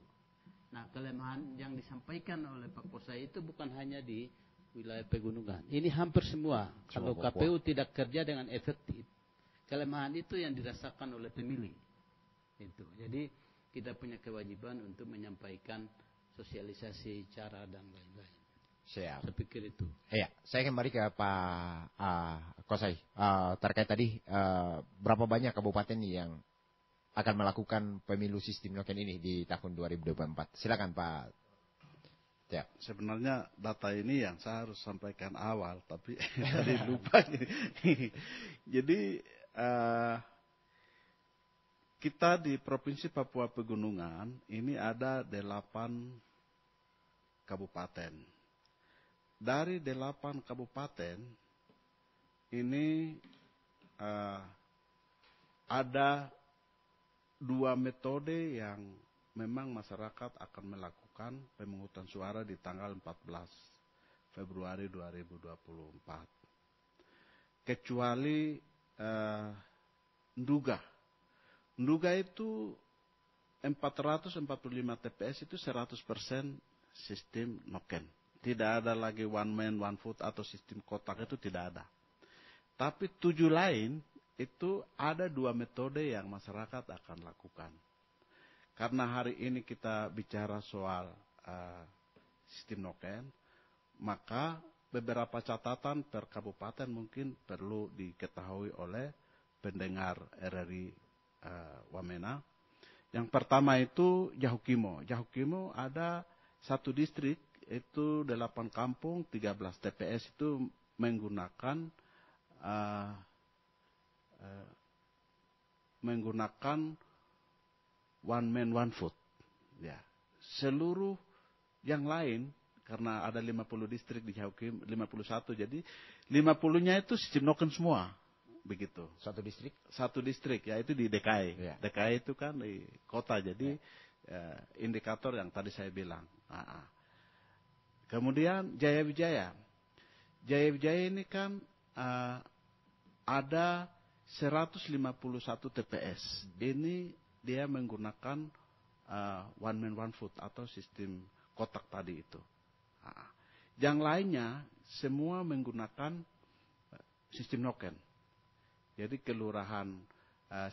Nah, kelemahan yang disampaikan oleh Pak Kosai itu bukan hanya di wilayah pegunungan. Ini hampir semua. Kalau KPU tidak kerja dengan efektif, kelemahan itu yang dirasakan oleh pemilih. Itu. Jadi kita punya kewajiban untuk menyampaikan sosialisasi cara dan lain-lain. Siap. Saya pikir itu. Iya, saya kembali ke Pak Kosai. Terkait tadi berapa banyak kabupaten yang akan melakukan pemilu sistem noken ini di tahun 2024? Silakan Pak. Ya. Sebenarnya data ini yang saya harus sampaikan awal, tapi tadi lupa. Jadi kita di Provinsi Papua Pegunungan ini ada 8 kabupaten. Dari 8 kabupaten ini ada 2 metode yang memang masyarakat akan melakukan pemungutan suara di tanggal 14 Februari 2024. Kecuali Nduga. Nduga itu 445 TPS itu 100% sistem noken. Tidak ada lagi one man one vote atau sistem kotak, itu tidak ada. Tapi 7 lain itu ada 2 metode yang masyarakat akan lakukan. Karena hari ini kita bicara soal sistem noken, maka beberapa catatan per kabupaten mungkin perlu diketahui oleh pendengar RRI Wamena. Yang pertama itu Jahukimo. Jahukimo ada 1 distrik, itu 8 kampung, 13 TPS itu menggunakan one man one vote. Ya. Seluruh yang lain, karena ada 50 distrik di Jahukimo, 51, jadi 50-nya itu sistem noken semua. Begitu. Satu distrik? Satu distrik, yaitu di DKI. Ya. DKI itu kan di kota, jadi indikator yang tadi saya bilang. Kemudian Jaya Wijaya. Jaya Wijaya ini kan ada 151 TPS. Ini dia menggunakan one man one vote atau sistem kotak tadi itu. Yang lainnya semua menggunakan sistem noken. Jadi kelurahan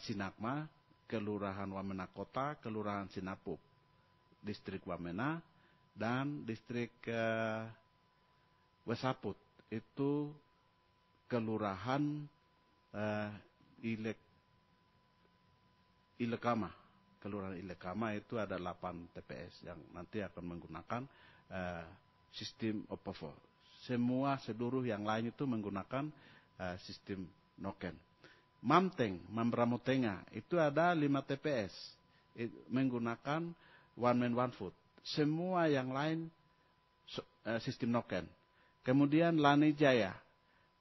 Sinagma, kelurahan Wamena Kota, kelurahan Sinapuk, distrik Wamena, dan distrik Wesaput itu kelurahan Ilekama. Kelurahan Ilekama itu ada 8 TPS yang nanti akan menggunakan sistem OPOVO. Seluruh yang lain itu menggunakan sistem noken. Mamteng, Mambramotenga itu ada 5 TPS menggunakan one man one vote. Semua yang lain sistem noken. Kemudian Lanijaya.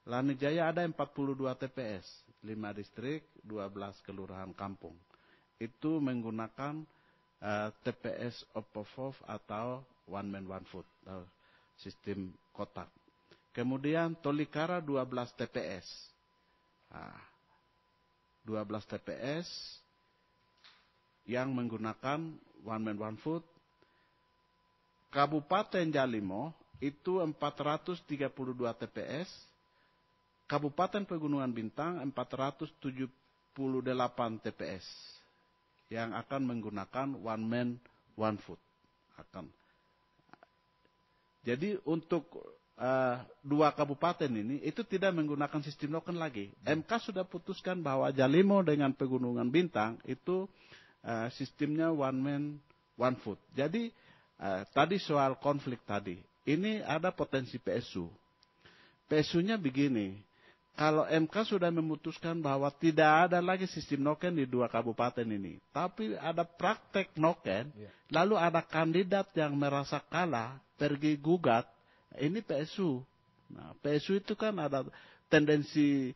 Lanijaya ada 42 TPS, 5 distrik, 12 kelurahan kampung. Itu menggunakan TPS OPOVOV atau one man one vote, atau sistem kotak. Kemudian Tolikara 12 TPS. Nah, 12 TPS yang menggunakan one man one vote. Kabupaten Jalimo itu 432 TPS. Kabupaten Pegunungan Bintang 478 TPS yang akan menggunakan one man one vote. Jadi untuk dua kabupaten ini itu tidak menggunakan sistem noken lagi. MK sudah putuskan bahwa Jalimo dengan Pegunungan Bintang itu sistemnya one man one vote. Jadi tadi soal konflik tadi, ini ada potensi PSU. PSU-nya begini, kalau MK sudah memutuskan bahwa tidak ada lagi sistem noken di dua kabupaten ini, tapi ada praktek noken, lalu ada kandidat yang merasa kalah, pergi gugat, ini PSU. Nah, PSU itu kan ada tendensi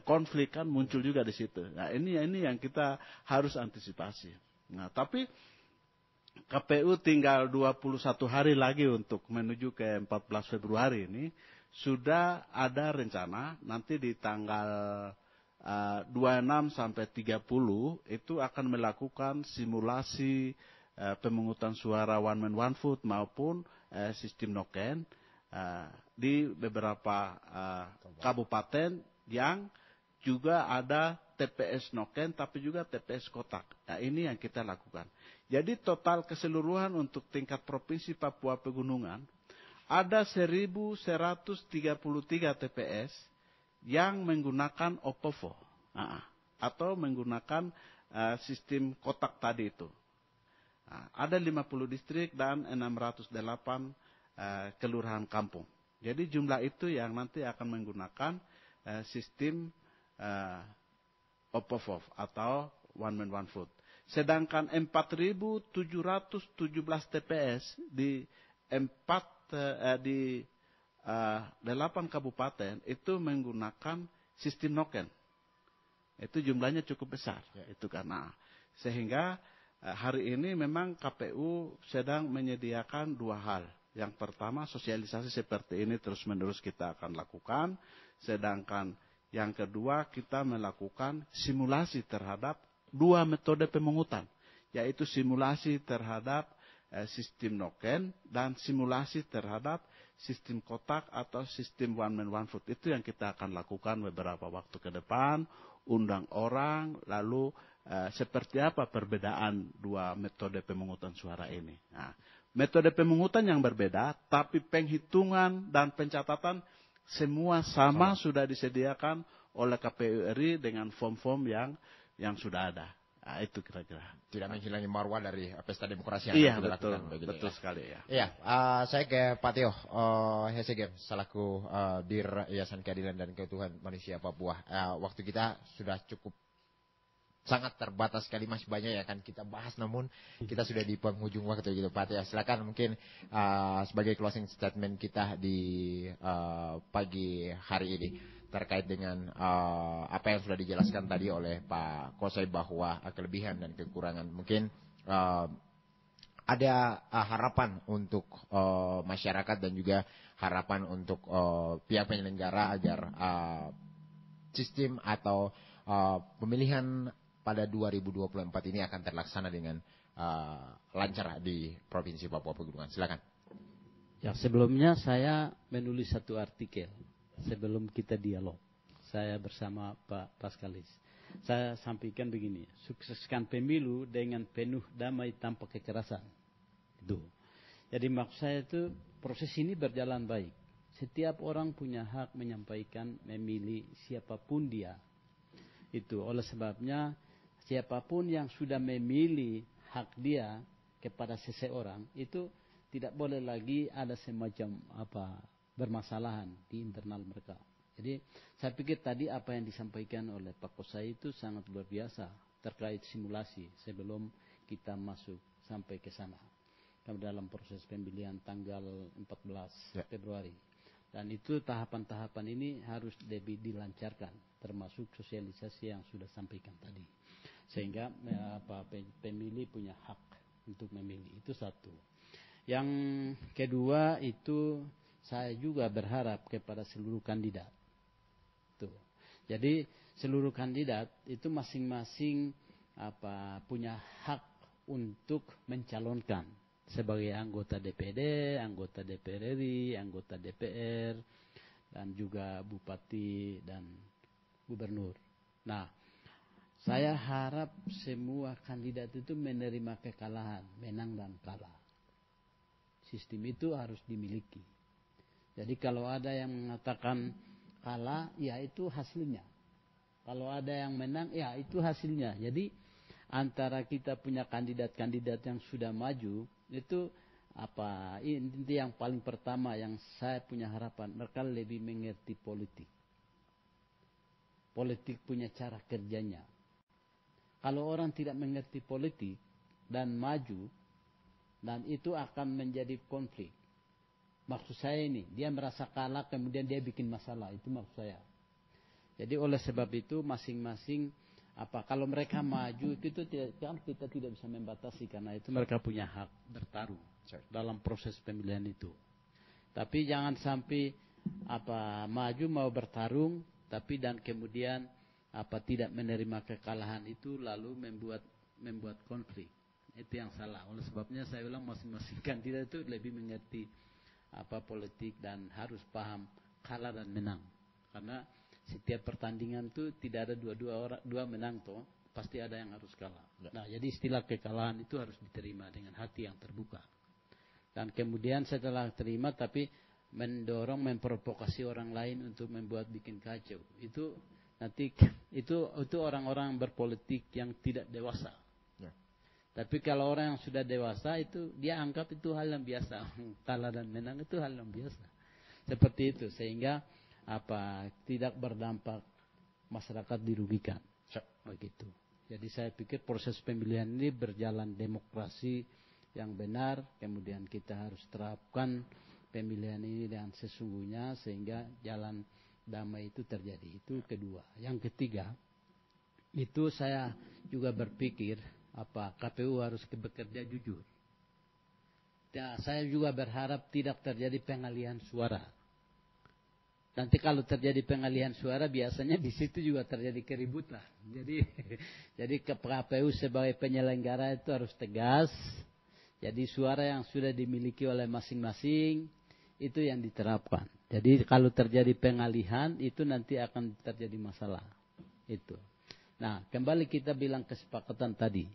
konflik kan muncul juga di situ. Nah, ini yang kita harus antisipasi. Nah, tapi KPU tinggal 21 hari lagi untuk menuju ke 14 Februari ini. Sudah ada rencana nanti di tanggal 26 sampai 30 itu akan melakukan simulasi pemungutan suara one man one vote maupun sistem noken di beberapa kabupaten yang juga ada TPS noken tapi juga TPS kotak. Nah, ini yang kita lakukan. Jadi total keseluruhan untuk tingkat provinsi Papua Pegunungan ada 1.133 TPS yang menggunakan OPOVO atau menggunakan sistem kotak tadi itu. Ada 50 distrik dan 608 kelurahan kampung. Jadi jumlah itu yang nanti akan menggunakan sistem OPOVO atau one man one vote. Sedangkan 4.717 TPS di 8 kabupaten itu menggunakan sistem noken. Itu jumlahnya cukup besar. Itu karena sehingga hari ini memang KPU sedang menyediakan dua hal. Yang pertama sosialisasi seperti ini terus-menerus kita akan lakukan. Sedangkan yang kedua kita melakukan simulasi terhadap dua metode pemungutan. Yaitu simulasi terhadap sistem noken dan simulasi terhadap sistem kotak atau sistem one man one vote. Itu yang kita akan lakukan beberapa waktu ke depan. Undang orang lalu seperti apa perbedaan dua metode pemungutan suara ini. Nah, metode pemungutan yang berbeda, tapi penghitungan dan pencatatan semua sama sudah disediakan oleh KPU RI dengan form-form yang sudah ada. Nah, itu kira-kira. Tidak menghilangi marwah dari pesta demokrasi yang kita lakukan. Betul sekali ya. Iya, saya ke Pak Teo Hesegem selaku Dir Yayasan Keadilan dan Keutuhan Manusia Papua. Waktu kita sudah cukup sangat terbatas sekali, masih banyak yang akan kita bahas, namun kita sudah di penghujung waktu gitu Pak Teo. Silakan mungkin sebagai closing statement kita di pagi hari ini terkait dengan apa yang sudah dijelaskan tadi oleh Pak Kosai bahwa kelebihan dan kekurangan. Mungkin ada harapan untuk masyarakat dan juga harapan untuk pihak penyelenggara agar sistem atau pemilihan pada 2024 ini akan terlaksana dengan lancar di Provinsi Papua Pegunungan. Silakan. Ya, sebelumnya saya menulis satu artikel sebelum kita dialog. Saya bersama Pak Paskalis. Saya sampaikan begini, sukseskan pemilu dengan penuh damai tanpa kekerasan. Itu. Jadi maksud saya itu proses ini berjalan baik. Setiap orang punya hak menyampaikan, memilih siapapun dia. Itu oleh sebabnya siapapun yang sudah memilih hak dia kepada seseorang itu tidak boleh lagi ada semacam bermasalahan di internal mereka. Jadi saya pikir tadi apa yang disampaikan oleh Pak Kosai itu sangat luar biasa terkait simulasi sebelum kita masuk sampai ke sana dalam proses pemilihan tanggal 14 Februari. Dan itu tahapan-tahapan ini harus lebih dilancarkan, termasuk sosialisasi yang sudah sampaikan tadi. Sehingga pemilih punya hak untuk memilih. Itu satu. Yang kedua itu saya juga berharap kepada seluruh kandidat. Tuh. Jadi seluruh kandidat itu masing-masing punya hak untuk mencalonkan sebagai anggota DPD, anggota DPR RI, anggota DPR, dan juga bupati dan gubernur. Nah, saya harap semua kandidat itu menerima kekalahan, menang dan kalah. Sistem itu harus dimiliki. Jadi kalau ada yang mengatakan kalah, ya itu hasilnya. Kalau ada yang menang, ya itu hasilnya. Jadi antara kita punya kandidat-kandidat yang sudah maju, itu inti yang paling pertama yang saya punya harapan, mereka lebih mengerti politik. Politik punya cara kerjanya. Kalau orang tidak mengerti politik dan maju, dan itu akan menjadi konflik. Maksud saya ini, dia merasa kalah kemudian dia bikin masalah, itu maksud saya. Jadi oleh sebab itu masing-masing kalau mereka maju itu kita tidak bisa membatasi karena itu mereka punya hak bertarung dalam proses pemilihan itu. Tapi jangan sampai maju mau bertarung tapi dan kemudian tidak menerima kekalahan itu lalu membuat konflik. Itu yang salah. Oleh sebabnya saya bilang masing-masing kandidat itu lebih mengerti politik dan harus paham kalah dan menang. Karena setiap pertandingan itu tidak ada dua menang toh, pasti ada yang harus kalah. Nah, jadi istilah kekalahan itu harus diterima dengan hati yang terbuka. Dan kemudian setelah terima tapi mendorong memprovokasi orang lain untuk membuat bikin kacau. Itu nanti itu orang-orang berpolitik yang tidak dewasa. Tapi kalau orang yang sudah dewasa itu dia anggap itu hal yang biasa. Kalah dan menang itu hal yang biasa. Seperti itu sehingga tidak berdampak masyarakat dirugikan. Begitu. Jadi saya pikir proses pemilihan ini berjalan demokrasi yang benar, kemudian kita harus terapkan pemilihan ini dengan sesungguhnya sehingga jalan damai itu terjadi. Itu kedua. Yang ketiga, itu saya juga berpikir KPU harus bekerja jujur. Ya, saya juga berharap tidak terjadi pengalihan suara. Nanti kalau terjadi pengalihan suara biasanya di situ juga terjadi keributan. Jadi KPU sebagai penyelenggara itu harus tegas. Jadi suara yang sudah dimiliki oleh masing-masing itu yang diterapkan. Jadi kalau terjadi pengalihan itu nanti akan terjadi masalah. Itu. Nah, kembali kita bilang kesepakatan tadi.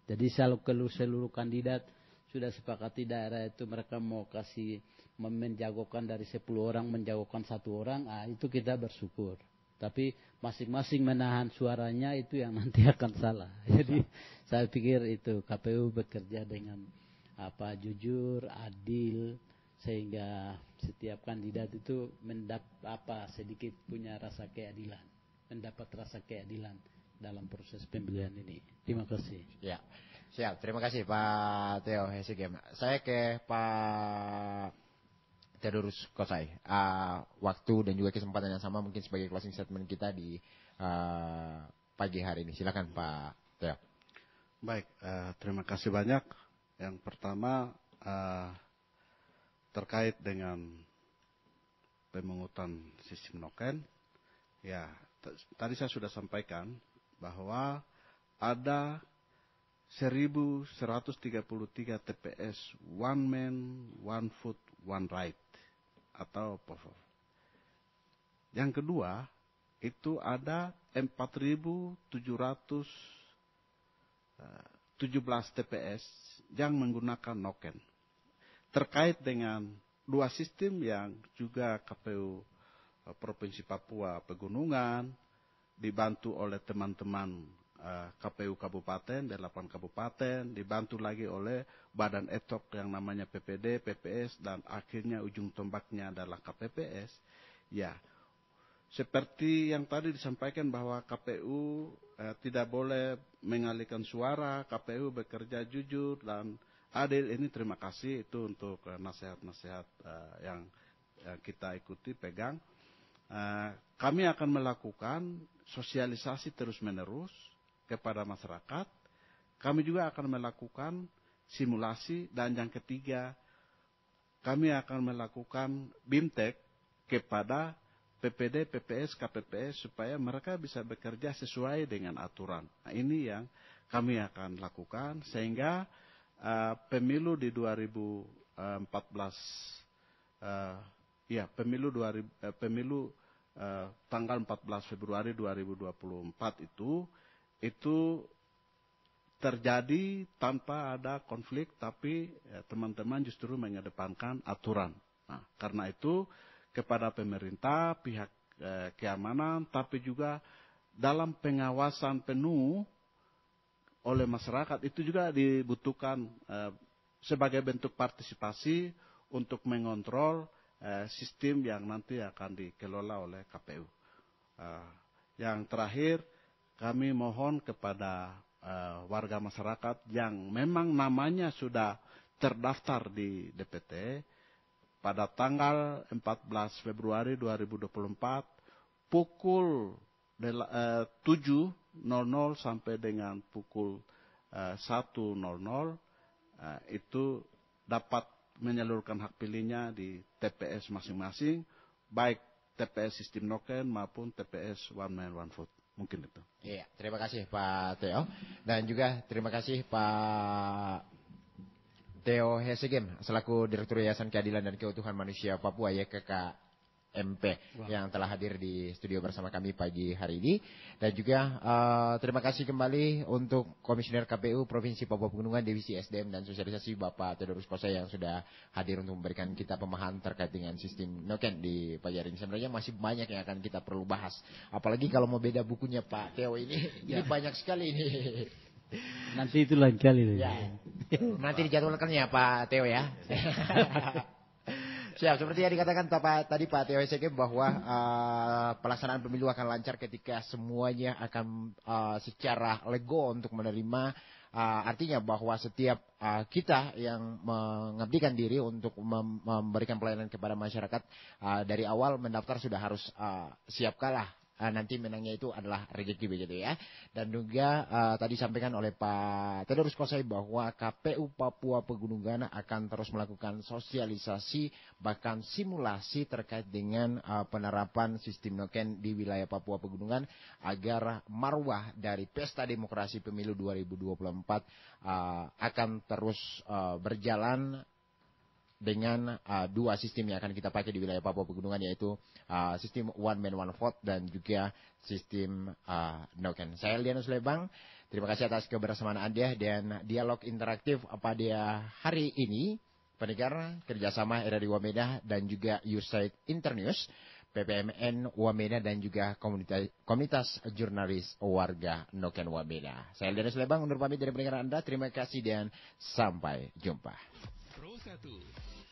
Jadi seluruh kandidat sudah sepakati daerah itu mereka mau kasih menjagokan dari 10 orang menjagokan 1 orang, itu kita bersyukur. Tapi masing-masing menahan suaranya itu yang nanti akan salah. Jadi saya pikir itu KPU bekerja dengan jujur, adil sehingga setiap kandidat itu sedikit punya rasa keadilan, mendapat rasa keadilan dalam proses pemilihan ini. Terima kasih. Ya, siap. Terima kasih Pak Theo Hesigem. Saya ke Pak Theodorus Kosai. Waktu dan juga kesempatan yang sama mungkin sebagai closing statement kita di pagi hari ini. Silakan Pak Theo. Baik, terima kasih banyak. Yang pertama terkait dengan pemungutan sistem noken. Ya, tadi saya sudah sampaikan bahwa ada 1.133 TPS one man, one vote, one right atau POVO. Yang kedua, itu ada 4.717 TPS yang menggunakan noken. Terkait dengan dua sistem yang juga KPU Provinsi Papua Pegunungan dibantu oleh teman-teman KPU Kabupaten, 8 kabupaten, dibantu lagi oleh badan etok yang namanya PPD, PPS, dan akhirnya ujung tombaknya adalah KPPS. Ya, seperti yang tadi disampaikan bahwa KPU tidak boleh mengalihkan suara, KPU bekerja jujur dan adil. Ini terima kasih itu untuk nasihat-nasihat yang kita ikuti, pegang. Kami akan melakukan sosialisasi terus-menerus kepada masyarakat. Kami juga akan melakukan simulasi dan yang ketiga kami akan melakukan BIMTEK kepada PPD, PPS, KPPS supaya mereka bisa bekerja sesuai dengan aturan. Nah, ini yang kami akan lakukan sehingga pemilu di 2014 pemilu tanggal 14 Februari 2024 itu terjadi tanpa ada konflik, tapi teman-teman justru mengedepankan aturan. Nah, karena itu kepada pemerintah, pihak keamanan, tapi juga dalam pengawasan penuh oleh masyarakat itu juga dibutuhkan sebagai bentuk partisipasi untuk mengontrol sistem yang nanti akan dikelola oleh KPU. Yang terakhir, kami mohon kepada warga masyarakat yang memang namanya sudah terdaftar di DPT, pada tanggal 14 Februari 2024 pukul 7.00 sampai dengan pukul 1.00 itu dapat menyalurkan hak pilihnya di TPS masing-masing, baik TPS sistem noken maupun TPS one man one vote. Mungkin itu. Iya, terima kasih Pak Theo, dan juga terima kasih Pak Theo Hesegem selaku Direktur Yayasan Keadilan dan Keutuhan Manusia Papua YKKMP yang telah hadir di studio bersama kami pagi hari ini. Dan juga terima kasih kembali untuk Komisioner KPU Provinsi Papua Pegunungan Divisi SDM dan Sosialisasi Bapak Theodorus Kosa yang sudah hadir untuk memberikan kita pemahaman terkait dengan sistem noken di pagi hari ini. Sebenarnya masih banyak yang akan kita perlu bahas. Apalagi kalau mau beda bukunya Pak Theo ini banyak sekali ini. Nanti itu lain kali. Ya. Nanti dijadwalkan ya Pak Theo ya. Siap, seperti yang dikatakan tadi Pak Theo Hesegem bahwa pelaksanaan pemilu akan lancar ketika semuanya akan secara lego untuk menerima. Artinya bahwa setiap kita yang mengabdikan diri untuk memberikan pelayanan kepada masyarakat dari awal mendaftar sudah harus siap kalah. Nanti menangnya itu adalah rezeki begitu ya. Dan juga tadi sampaikan oleh Pak Theodorus Kosai bahwa KPU Papua Pegunungan akan terus melakukan sosialisasi bahkan simulasi terkait dengan penerapan sistem noken di wilayah Papua Pegunungan agar marwah dari pesta demokrasi pemilu 2024 akan terus berjalan dengan dua sistem yang akan kita pakai di wilayah Papua Pegunungan, yaitu sistem one man one vote dan juga sistem noken. Saya Lianus Lebang, terima kasih atas kebersamaan Anda dan dialog interaktif pada hari ini. Pendengar kerjasama Radio Wamena dan juga USAID Internews, PPMN Wamena dan juga komunitas jurnalis warga Noken Wamena. Saya Lianus Lebang undur pamit dari pendengar Anda. Terima kasih dan sampai jumpa. Pro 1